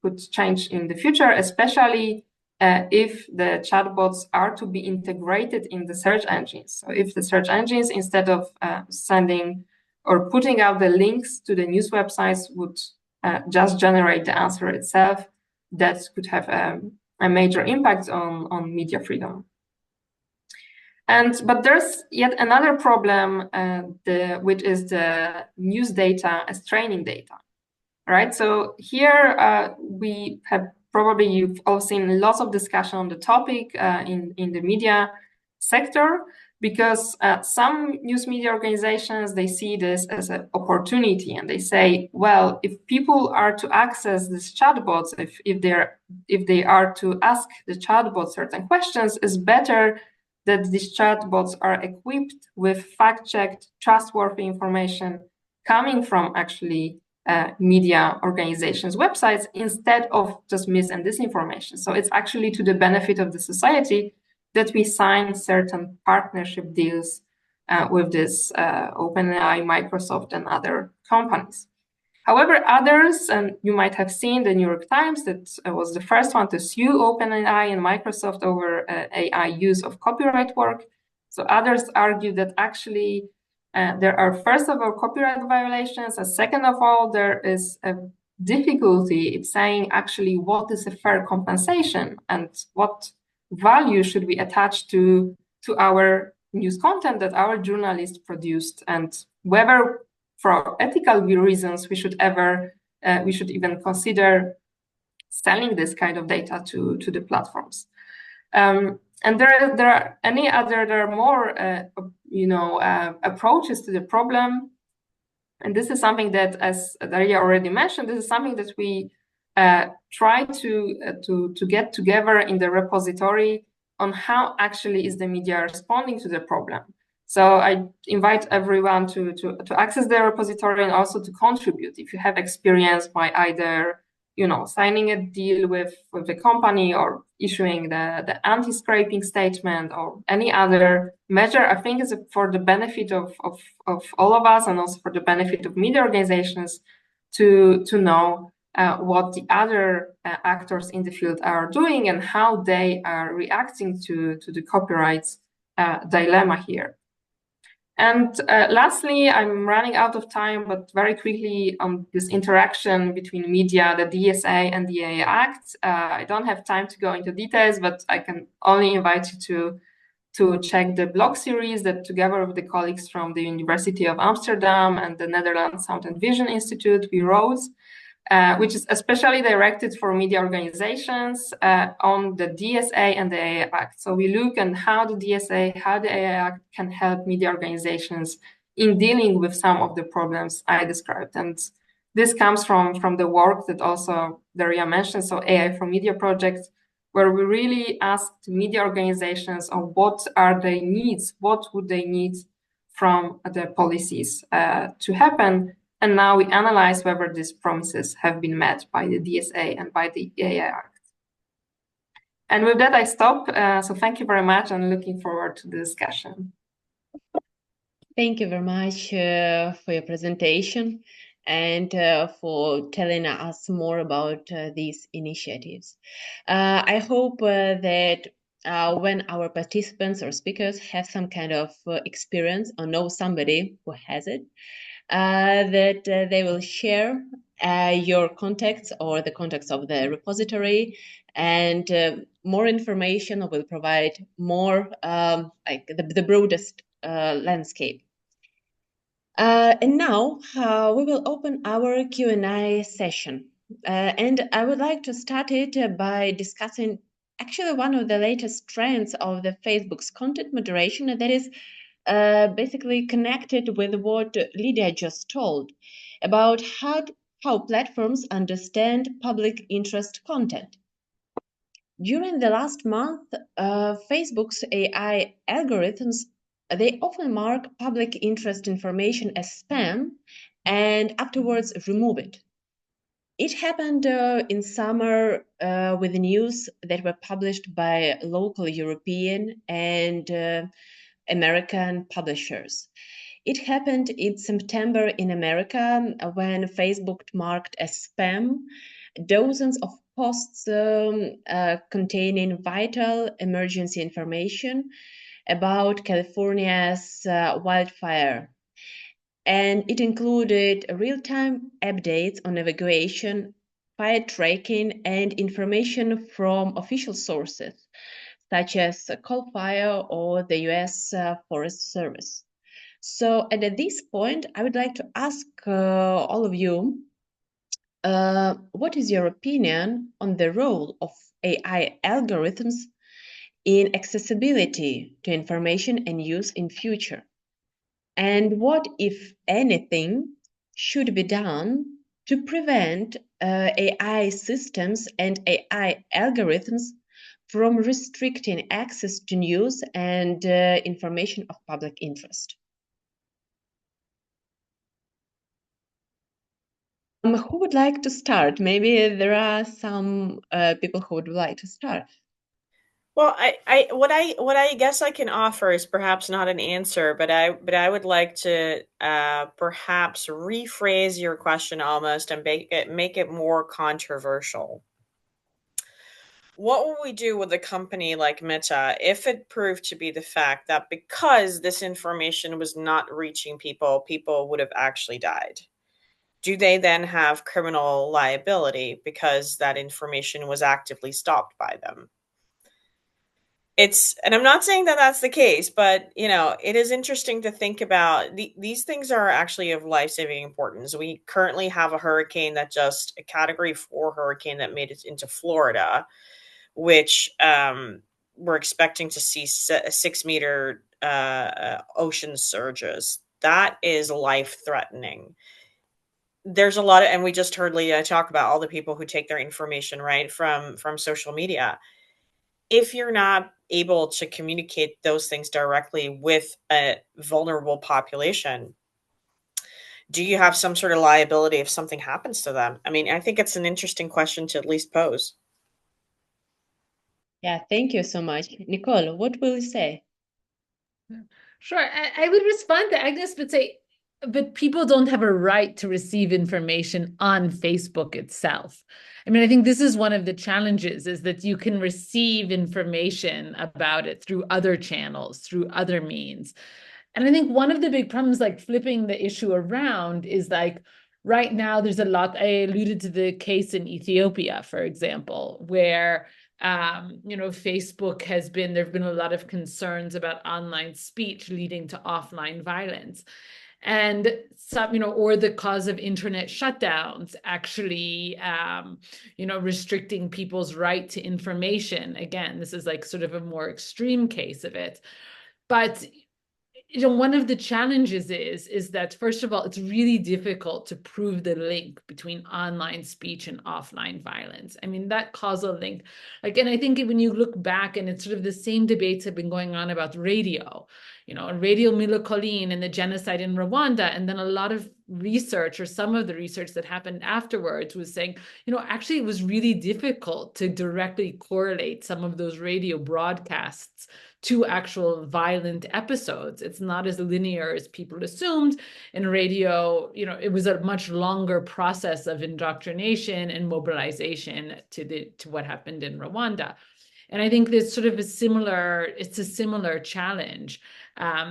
could change in the future, especially if the chatbots are to be integrated in the search engines. So if the search engines, instead of sending or putting out the links to the news websites, would just generate the answer itself, that could have a major impact on media freedom. But there's yet another problem, which is the news data as training data, right? So here we have you've all seen lots of discussion on the topic in the media sector, because some news media organizations, they see this as an opportunity, and they say, well, if people are to access these chatbots, if they are to ask the chatbot certain questions, it's better that these chatbots are equipped with fact-checked, trustworthy information coming from actually media organizations' websites, instead of just mis and disinformation. So it's actually to the benefit of the society that we sign certain partnership deals with this OpenAI, Microsoft, and other companies. However, others, and you might have seen the New York Times that was the first one to sue OpenAI and Microsoft over AI use of copyright work. So others argue that actually there are, first of all, copyright violations, and second of all, there is a difficulty in saying actually what is a fair compensation and what value should we attach to our news content that our journalists produced, and whether for ethical reasons we should even consider selling this kind of data to the platforms. And there are more approaches to the problem, and this is something that, as Daria already mentioned, this is something that we try to get together in the repository on how actually is the media responding to the problem. So I invite everyone to access the repository and also to contribute if you have experience by either signing a deal with the company or issuing the anti-scraping statement or any other measure. I think is for the benefit of all of us, and also for the benefit of media organizations to know what the other actors in the field are doing and how they are reacting to the copyright dilemma here. And lastly, I'm running out of time, but very quickly on this interaction between media, the DSA, and the AI Act. I don't have time to go into details, but I can only invite you to check the blog series that, together with the colleagues from the University of Amsterdam and the Netherlands Sound and Vision Institute, we wrote, which is especially directed for media organizations on the DSA and the AI Act. So we look at how the DSA, how the AI Act can help media organizations in dealing with some of the problems I described. And this comes from the work that also Daria mentioned, so AI for Media project, where we really asked media organizations on what are their needs, what would they need from the policies to happen. And now we analyze whether these promises have been met by the DSA and by the AI Act. And with that, I stop. So thank you very much, and looking forward to the discussion. Thank you very much for your presentation and for telling us more about these initiatives. I hope that when our participants or speakers have some kind of experience or know somebody who has it, that they will share your contacts or the contacts of the repository, and more information will provide more like the broadest landscape. And now we will open our Q&A session. And I would like to start it by discussing actually one of the latest trends of the Facebook's content moderation that is basically connected with what Lydia just told about how platforms understand public interest content. During the last month, Facebook's AI algorithms, they often mark public interest information as spam and afterwards remove it. It happened in summer with the news that were published by local European and American publishers. It happened in September in America when Facebook marked as spam dozens of posts containing vital emergency information about California's wildfire. And it included real-time updates on evacuation, fire tracking, and information from official sources, such as CAL FIRE or the US Forest Service. So, and at this point, I would like to ask all of you, what is your opinion on the role of AI algorithms in accessibility to information and use in future? And what, if anything, should be done to prevent AI systems and AI algorithms from restricting access to news and information of public interest? Who would like to start? Maybe there are some people who would like to start. Well, what I guess I can offer is perhaps not an answer, but I would like to perhaps rephrase your question almost and make it more controversial. What will we do with a company like Meta if it proved to be the fact that because this information was not reaching people, people would have actually died? Do they then have criminal liability because that information was actively stopped by them? And I'm not saying that that's the case, but it is interesting to think about. These things are actually of life-saving importance. We currently have a hurricane a Category 4 hurricane that made it into Florida, which we're expecting to see 6-meter ocean surges. That is life-threatening. There's a lot of, and we just heard Leah talk about all the people who take their information right from social media. If you're not able to communicate those things directly with a vulnerable population, do you have some sort of liability if something happens to them? I mean, I think it's an interesting question to at least pose. Yeah, thank you so much. Nicole, what will you say? Sure. I would respond to Agnes, but say, but people don't have a right to receive information on Facebook itself. I mean, I think this is one of the challenges, is that you can receive information about it through other channels, through other means. And I think one of the big problems, like flipping the issue around, is like right now there's a lot. I alluded to the case in Ethiopia, for example, where Facebook there have been a lot of concerns about online speech leading to offline violence. And some, or the cause of internet shutdowns actually, restricting people's right to information. Again, this is like sort of a more extreme case of it. But one of the challenges is that, first of all, it's really difficult to prove the link between online speech and offline violence. I mean, that causal link, and I think when you look back, and it's sort of the same debates have been going on about radio, Radio Mille and the genocide in Rwanda. And then a lot of research, or some of the research that happened afterwards, was saying, actually it was really difficult to directly correlate some of those radio broadcasts to actual violent episodes. It's not as linear as people assumed. In radio, it was a much longer process of indoctrination and mobilization to what happened in Rwanda. And I think there's sort of a similar challenge.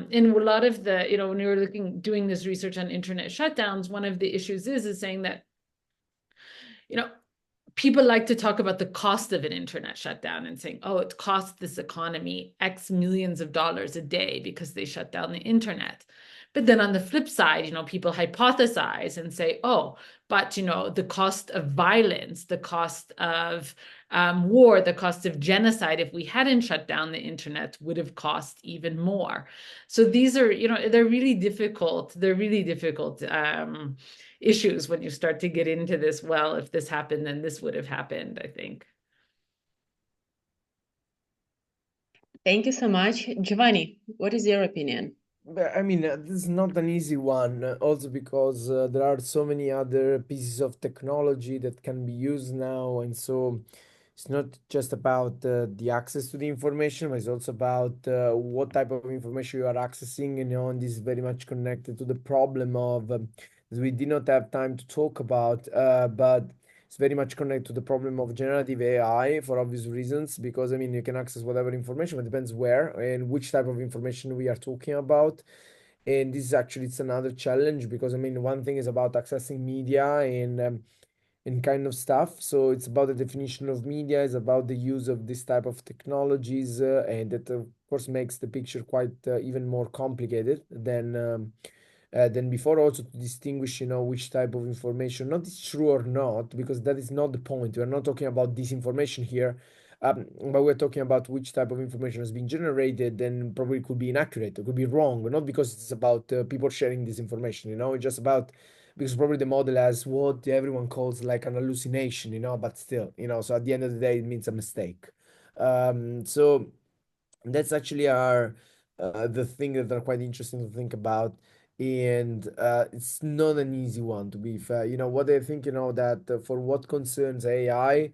In a lot of the, when we were doing this research on internet shutdowns, one of the issues is saying that, people like to talk about the cost of an internet shutdown and saying, oh, it costs this economy X millions of dollars a day because they shut down the internet. But then on the flip side, people hypothesize and say, oh, but, the cost of violence, the cost of war, the cost of genocide, if we hadn't shut down the internet, would have cost even more. So these are, they're really difficult. They're really difficult issues when you start to get into this. Well, if this happened, then this would have happened, I think. Thank you so much. Giovanni, what is your opinion? I mean, this is not an easy one, also because there are so many other pieces of technology that can be used now, and so it's not just about the access to the information, but it's also about what type of information you are accessing, and this is very much connected to the problem of we did not have time to talk about, but it's very much connected to the problem of generative AI for obvious reasons, because I mean, you can access whatever information, but it depends where and which type of information we are talking about. And this is actually, it's another challenge, because I mean, one thing is about accessing media and kind of stuff. So it's about the definition of media, it's about the use of this type of technologies, and that of course makes the picture quite even more complicated than before, also to distinguish, which type of information, not is true or not, because that is not the point. We're not talking about disinformation here, but we're talking about which type of information has been generated, and probably could be inaccurate, it could be wrong, not because it's about people sharing this information, it's just about, because probably the model has what everyone calls like an hallucination, but still, so at the end of the day, it means a mistake. So that's actually the thing that are quite interesting to think about. And it's not an easy one, to be fair. What I think, that for what concerns AI,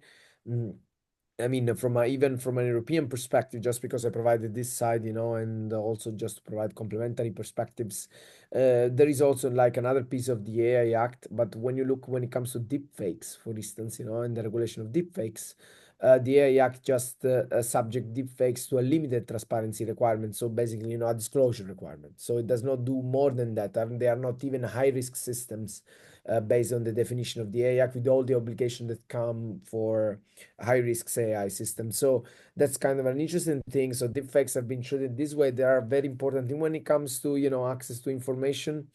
I mean, even from an European perspective, just because I provided this side, and also just to provide complementary perspectives, there is also like another piece of the AI Act. But when it comes to deepfakes, for instance, and the regulation of deepfakes, the AI Act just subject deepfakes to a limited transparency requirement. So basically, a disclosure requirement. So it does not do more than that. They are not even high-risk systems based on the definition of the AI Act, with all the obligations that come for high-risk AI systems. So that's kind of an interesting thing. So deepfakes have been treated this way. They are very important when it comes to, access to information.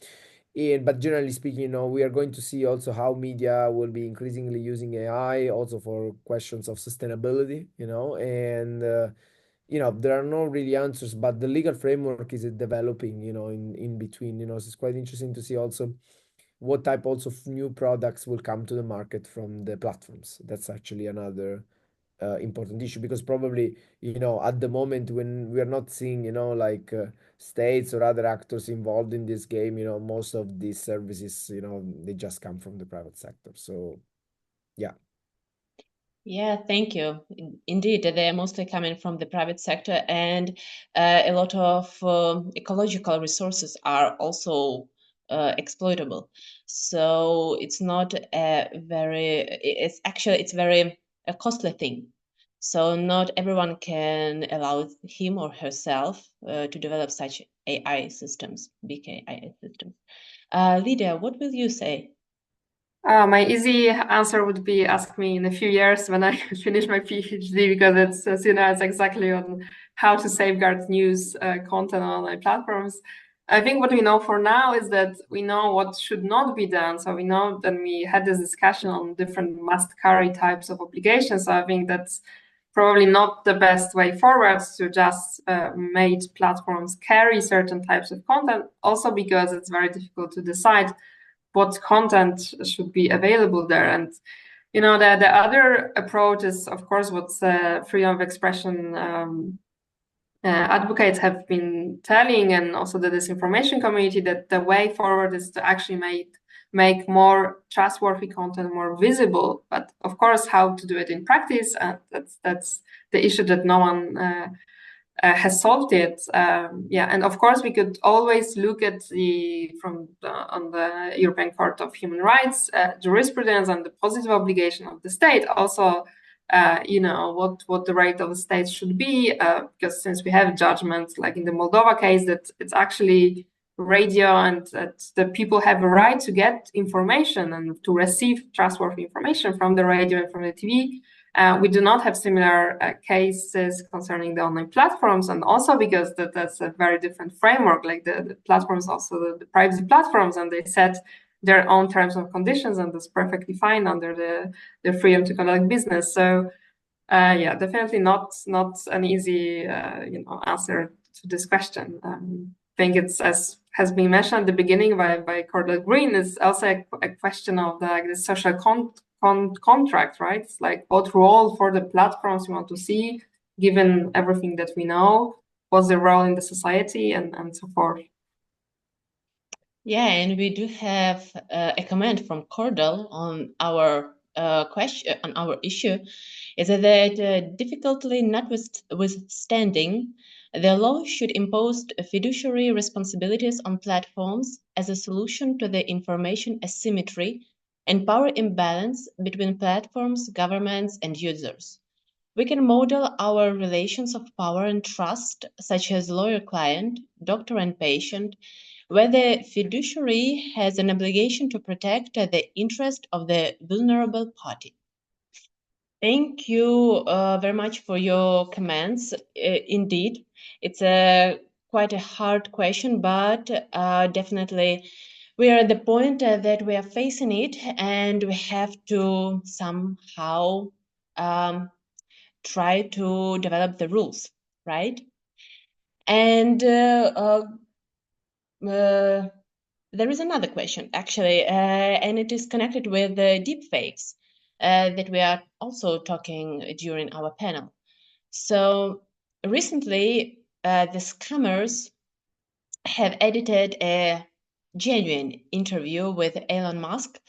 But generally speaking, we are going to see also how media will be increasingly using AI also for questions of sustainability, and there are no really answers, but the legal framework is developing, in between, so it's quite interesting to see also what type also of new products will come to the market from the platforms. That's actually another important issue, because probably, at the moment when we are not seeing, like states or other actors involved in this game, most of these services, they just come from the private sector. So, yeah. Yeah, thank you. Indeed, they're mostly coming from the private sector, and a lot of ecological resources are also exploitable. So it's not it's very a costly thing. So not everyone can allow him or herself to develop such AI systems, big AI systems. Lydia, what will you say? My easy answer would be ask me in a few years when I finish my PhD, because it's, as you know, it's exactly on how to safeguard news content on online platforms. I think what we know for now is that we know what should not be done. So we know that we had this discussion on different must-carry types of obligations. So I think that's probably not the best way forward, to just make platforms carry certain types of content, also because it's very difficult to decide what content should be available there. And the other approach is, of course, what freedom of expression advocates have been telling, and also the disinformation community, that the way forward is to actually make more trustworthy content more visible. But of course, how to do it in practice, that's the issue that no one has solved it. And of course, we could always look at on the European Court of Human Rights jurisprudence and the positive obligation of the state. Also, what the right of the state should be, because since we have judgments like in the Moldova case, that it's actually radio and that the people have a right to get information and to receive trustworthy information from the radio and from the TV. We do not have similar cases concerning the online platforms, and also because that's a very different framework. Like the platforms, also the privacy platforms, and they set their own terms and conditions, and that's perfectly fine under the freedom to conduct business. So Yeah, definitely not an easy answer to this question. I think it's, as has been mentioned at the beginning by Cordell Green, it's also a question of the social contract, right? It's like what role for the platforms we want to see, given everything that we know, what's the role in the society, and so forth. Yeah, and we do have a comment from Cordell on our question, on our issue, is that difficulty notwithstanding, the law should impose fiduciary responsibilities on platforms as a solution to the information asymmetry and power imbalance between platforms, governments, and users. We can model our relations of power and trust, such as lawyer-client, doctor and patient, where the fiduciary has an obligation to protect the interest of the vulnerable party. Thank you very much for your comments. Indeed, it's quite a hard question, but definitely we are at the point that we are facing it, and we have to somehow try to develop the rules, right? And there is another question, actually, and it is connected with the deepfakes that we are also talking during our panel. So recently, the scammers have edited a genuine interview with Elon Musk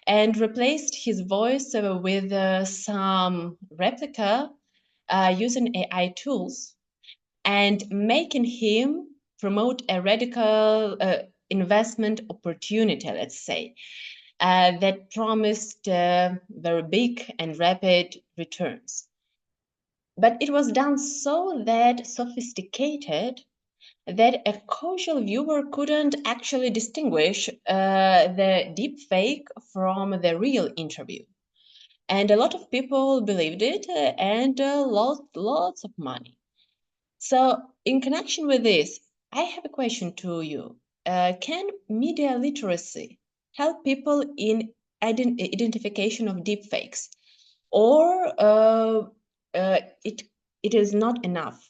and replaced his voice with some replica using AI tools and making him promote a radical investment opportunity, let's say, that promised very big and rapid returns. But it was done so that sophisticated that a casual viewer couldn't actually distinguish the deep fake from the real interview. And a lot of people believed it and lost lots of money. So, in connection with this, I have a question to you. Can media literacy help people in identification of deepfakes, or it is not enough?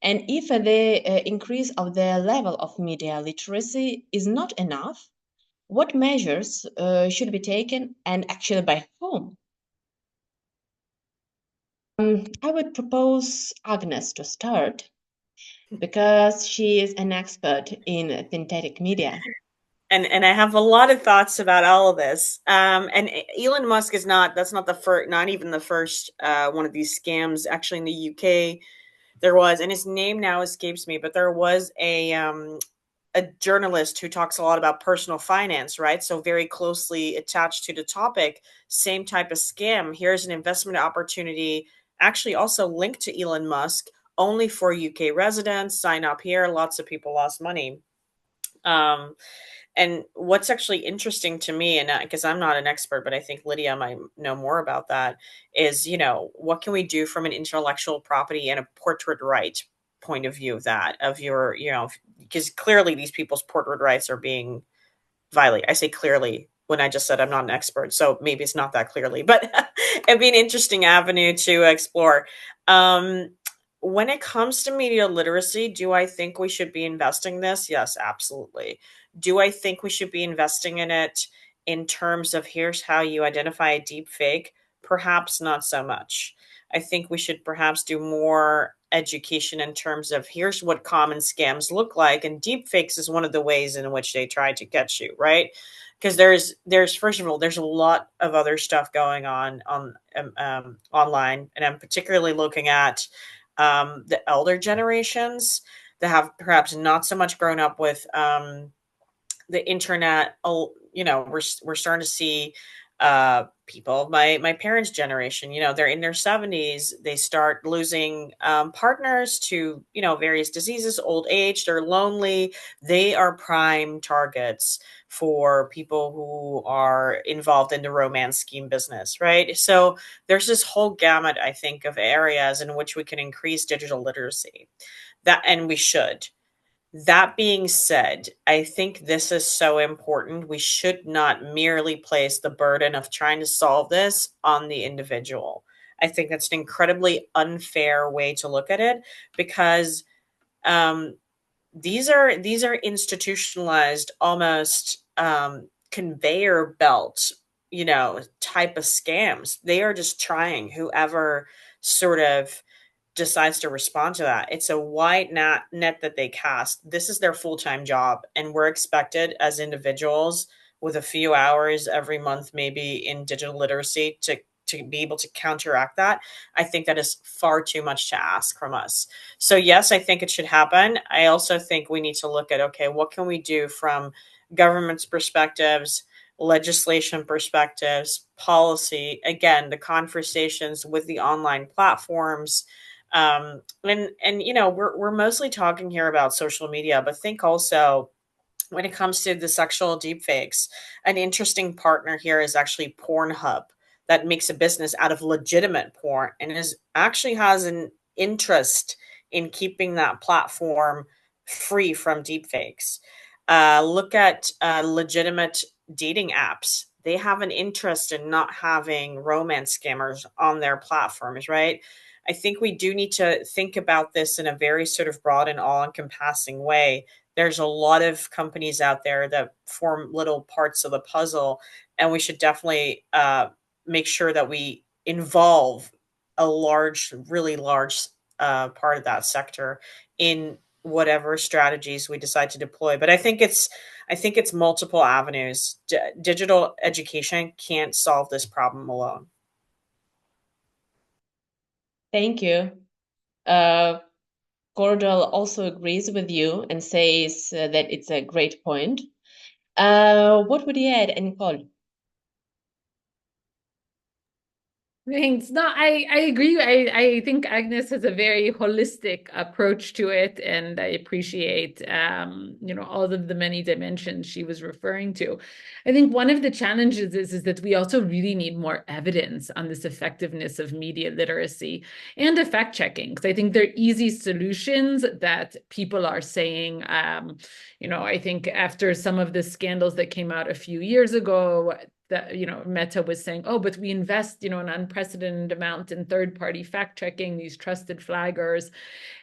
And if the increase of the level of media literacy is not enough, what measures should be taken, and actually by whom? I would propose Agnes to start, because she is an expert in synthetic media. And I have a lot of thoughts about all of this. And Elon Musk is that's not the first, not even the first one of these scams. Actually, in the UK, there was, and his name now escapes me, but there was a journalist who talks a lot about personal finance, right? So very closely attached to the topic, same type of scam. Here's an investment opportunity, actually also linked to Elon Musk, only for UK residents. Sign up here. Lots of people lost money. And what's actually interesting to me, and because I'm not an expert, but I think Lydia might know more about that, is, what can we do from an intellectual property and a portrait right point of view of your, because clearly these people's portrait rights are being violated. I say clearly when I just said I'm not an expert, so maybe it's not that clearly, but it'd be an interesting avenue to explore. When it comes to media literacy, do I think we should be investing this? Yes, absolutely. Do I think we should be investing in it in terms of here's how you identify a deep fake? Perhaps not so much. I think we should perhaps do more education in terms of here's what common scams look like. And deep fakes is one of the ways in which they try to get you, right? Because there's first of all, there's a lot of other stuff going on online. And I'm particularly looking at the elder generations that have perhaps not so much grown up with the internet. We're starting to see people, my parents' generation, they're in their 70s, they start losing partners to various diseases, old age, they're lonely, they are prime targets for people who are involved in the romance scheme business, right? So there's this whole gamut, I think, of areas in which we can increase digital literacy, and we should. That being said, I think this is so important. We should not merely place the burden of trying to solve this on the individual. I think that's an incredibly unfair way to look at it, because these are institutionalized, almost conveyor belt, type of scams. They are just trying whoever sort of decides to respond to that. It's a wide net that they cast. This is their full-time job, and we're expected as individuals with a few hours every month, maybe in digital literacy, to be able to counteract that. I think that is far too much to ask from us. So yes, I think it should happen. I also think we need to look at, okay, what can we do from government's perspectives, legislation perspectives, policy, again, the conversations with the online platforms. And we're mostly talking here about social media, but think also when it comes to the sexual deepfakes, an interesting partner here is actually Pornhub, that makes a business out of legitimate porn and actually has an interest in keeping that platform free from deepfakes. Look at legitimate dating apps. They have an interest in not having romance scammers on their platforms, right? I think we do need to think about this in a very sort of broad and all-encompassing way. There's a lot of companies out there that form little parts of the puzzle, and we should definitely make sure that we involve a really large part of that sector in whatever strategies we decide to deploy. But I think it's multiple avenues. Digital education can't solve this problem alone. Thank you. Gordel also agrees with you and says that it's a great point. What would you add, Nicole? Thanks. No, I agree. I think Agnes has a very holistic approach to it, and I appreciate all of the many dimensions she was referring to. I think one of the challenges is that we also really need more evidence on this effectiveness of media literacy and of fact checking, because I think they're easy solutions that people are saying. I think after some of the scandals that came out a few years ago, that Meta was saying, oh, but we invest an unprecedented amount in third-party fact-checking, these trusted flaggers.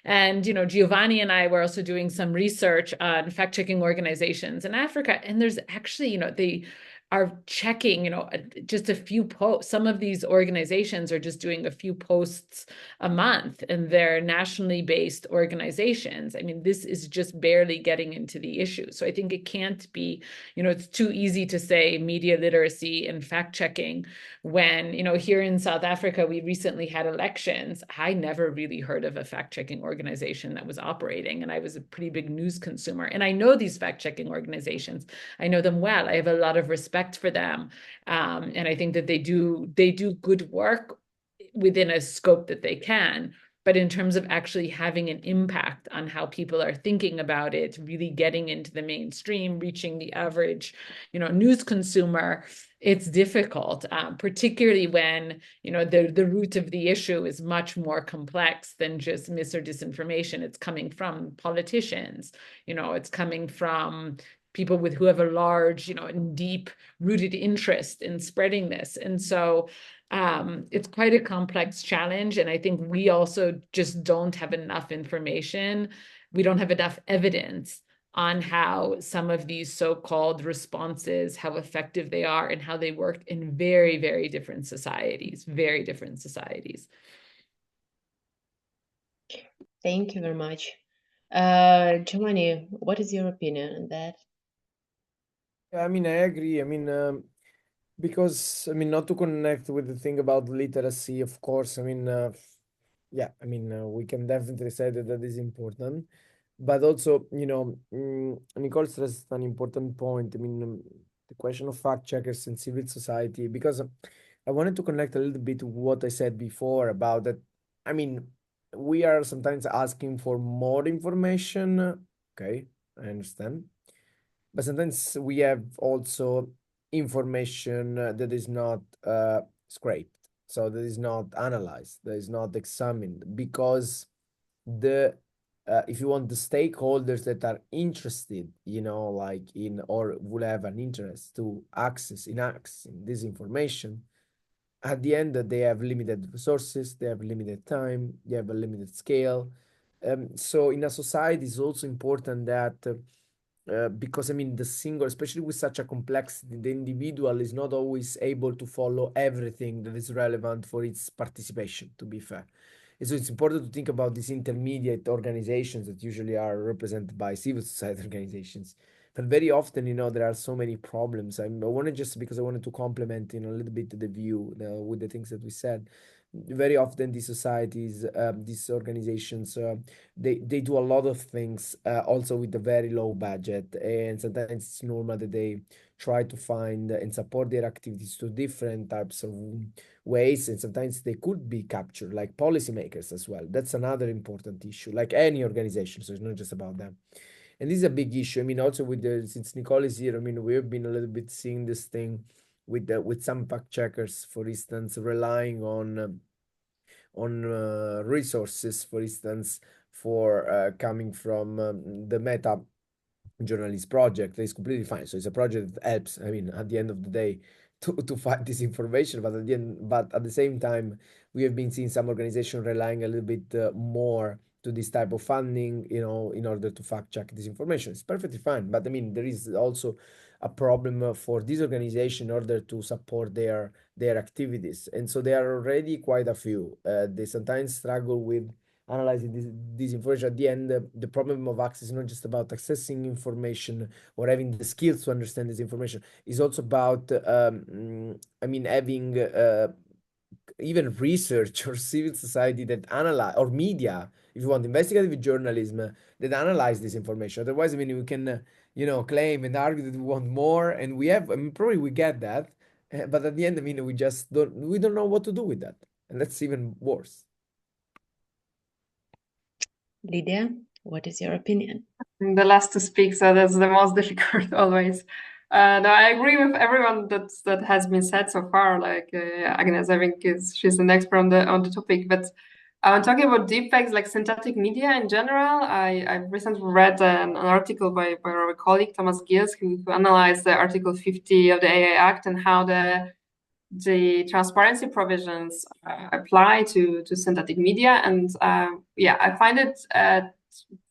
And Giovanni and I were also doing some research on fact-checking organizations in Africa, and there's actually they are checking just a few posts. Some of these organizations are just doing a few posts a month, and they're nationally based organizations. I mean, this is just barely getting into the issue. So I think it can't be, it's too easy to say media literacy and fact checking when, here in South Africa, we recently had elections. I never really heard of a fact checking organization that was operating, and I was a pretty big news consumer. And I know these fact checking organizations. I know them well. I have a lot of respect for them. And I think that they do good work within a scope that they can. But in terms of actually having an impact on how people are thinking about it, really getting into the mainstream, reaching the average, news consumer, it's difficult, particularly when, the root of the issue is much more complex than just mis or disinformation. It's coming from politicians, it's coming from people who have a large, and deep-rooted interest in spreading this. And so it's quite a complex challenge. And I think we also just don't have enough information. We don't have enough evidence on how some of these so-called responses, how effective they are, and how they work in very, very different societies, Thank you very much. Giovanni, what is your opinion on that? I mean, I agree. I mean, because not to connect with the thing about literacy, of course. I mean, yeah, I mean, we can definitely say that is important, but also, Nicole stressed an important point. I mean, the question of fact checkers in civil society, because I wanted to connect a little bit to what I said before about that. I mean, we are sometimes asking for more information. Okay, I understand. But sometimes we have also information that is not scraped, so that is not analyzed, that is not examined, because the if you want the stakeholders that are interested, like in or will have an interest to access this information, at the end they have limited resources, they have limited time, they have a limited scale. So in a society, it's also important that because I mean the single, especially with such a complexity, the individual is not always able to follow everything that is relevant for its participation, to be fair. And so it's important to think about these intermediate organizations that usually are represented by civil society organizations. But very often, there are so many problems. I wanted just because I wanted to complement, a little bit the view with the things that we said. Very often, these societies, these organizations, they do a lot of things also with a very low budget, and sometimes it's normal that they try to find and support their activities to different types of ways, and sometimes they could be captured, like policymakers as well. That's another important issue, like any organization, so it's not just about them. And this is a big issue. I mean, also since Nicole is here, I mean, we've been a little bit seeing this thing with some fact checkers, for instance, relying on resources, for instance, for coming from the Meta journalist project. Is completely fine. So it's a project that helps, I mean, at the end of the day, to find this information, but at the same time, we have been seeing some organizations relying a little bit more to this type of funding, in order to fact check this information. It's perfectly fine, but I mean, there is also a problem for this organization in order to support their activities, and so there are already quite a few. They sometimes struggle with analyzing this information. At the end, the problem of access is not just about accessing information or having the skills to understand this information. It's also about, I mean, having even research or civil society that analyze, or media, if you want, investigative journalism that analyze this information. Otherwise, I mean, we can, claim and argue that we want more, and we have, I mean, probably we get that, but at the end, I mean, we don't know what to do with that, and that's even worse. Lydia, what is your opinion? I'm the last to speak, so that's the most difficult always. No, I agree with everyone that has been said so far. Like Agnes, I think she's an expert on the topic. But talking about deepfakes, like synthetic media in general, I recently read an article by our colleague Thomas Gills, who analyzed the Article 50 of the AI Act and how the transparency provisions apply to synthetic media. And yeah, I find it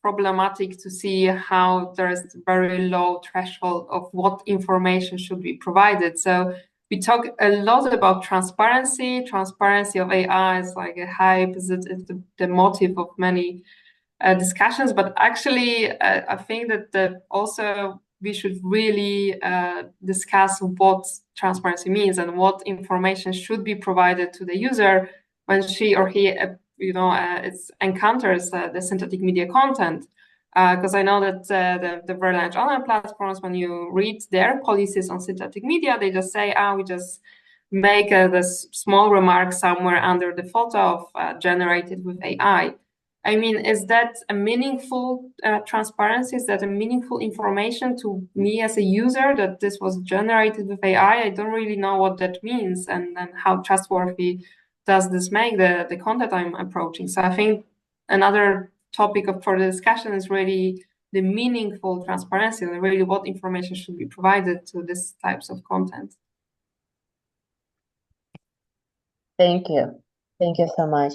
problematic to see how there is very low threshold of what information should be provided. So we talk a lot about transparency of AI is like a hype, is the motive of many discussions, but actually I think that also we should really discuss what transparency means and what information should be provided to the user when she or he encounters the synthetic media content. Because I know that the very large online platforms, when you read their policies on synthetic media, they just say, we just make this small remark somewhere under the photo of generated with AI. I mean, is that a meaningful transparency? Is that a meaningful information to me as a user that this was generated with AI? I don't really know what that means and how trustworthy does this make the content I'm approaching. So I think another topic for the discussion is really the meaningful transparency and really what information should be provided to these types of content. Thank you. Thank you so much.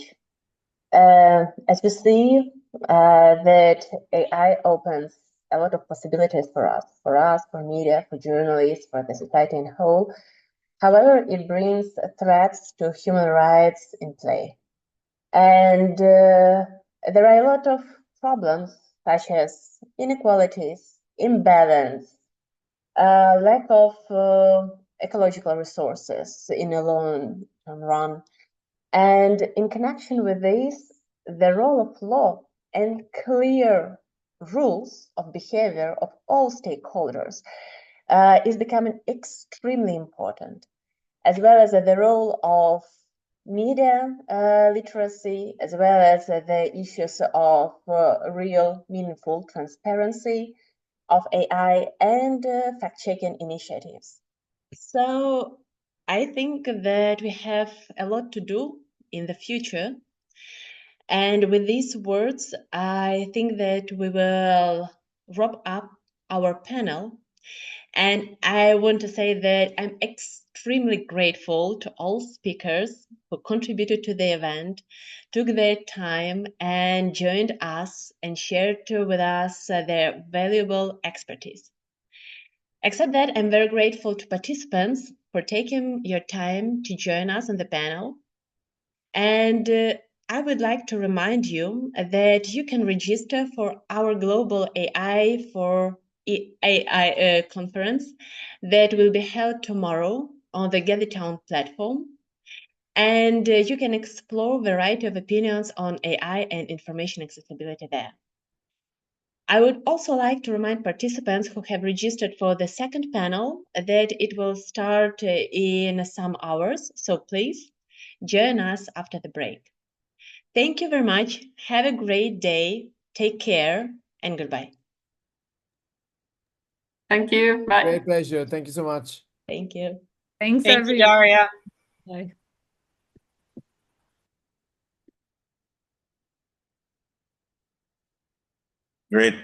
As we see that AI opens a lot of possibilities for us, for media, for journalists, for the society in whole. However, it brings threats to human rights in play. And there are a lot of problems such as inequalities, imbalance, lack of ecological resources in a long run. And in connection with this, the role of law and clear rules of behavior of all stakeholders is becoming extremely important, as well as the role of media literacy, as well as the issues of real, meaningful transparency of AI and fact-checking initiatives. So I think that we have a lot to do in the future. And with these words, I think that we will wrap up our panel. And I want to say that I'm extremely extremely grateful to all speakers who contributed to the event, took their time and joined us and shared with us their valuable expertise. Except that, I'm very grateful to participants for taking your time to join us on the panel. And I would like to remind you that you can register for our global AI conference that will be held tomorrow on the GatherTown platform. And you can explore a variety of opinions on AI and information accessibility there. I would also like to remind participants who have registered for the second panel that it will start in some hours, so please join us after the break. Thank you very much. Have a great day. Take care and goodbye. Thank you. Bye. Great pleasure. Thank you so much. Thank you. Thanks, Thank you, everyone. Daria. Bye. Great.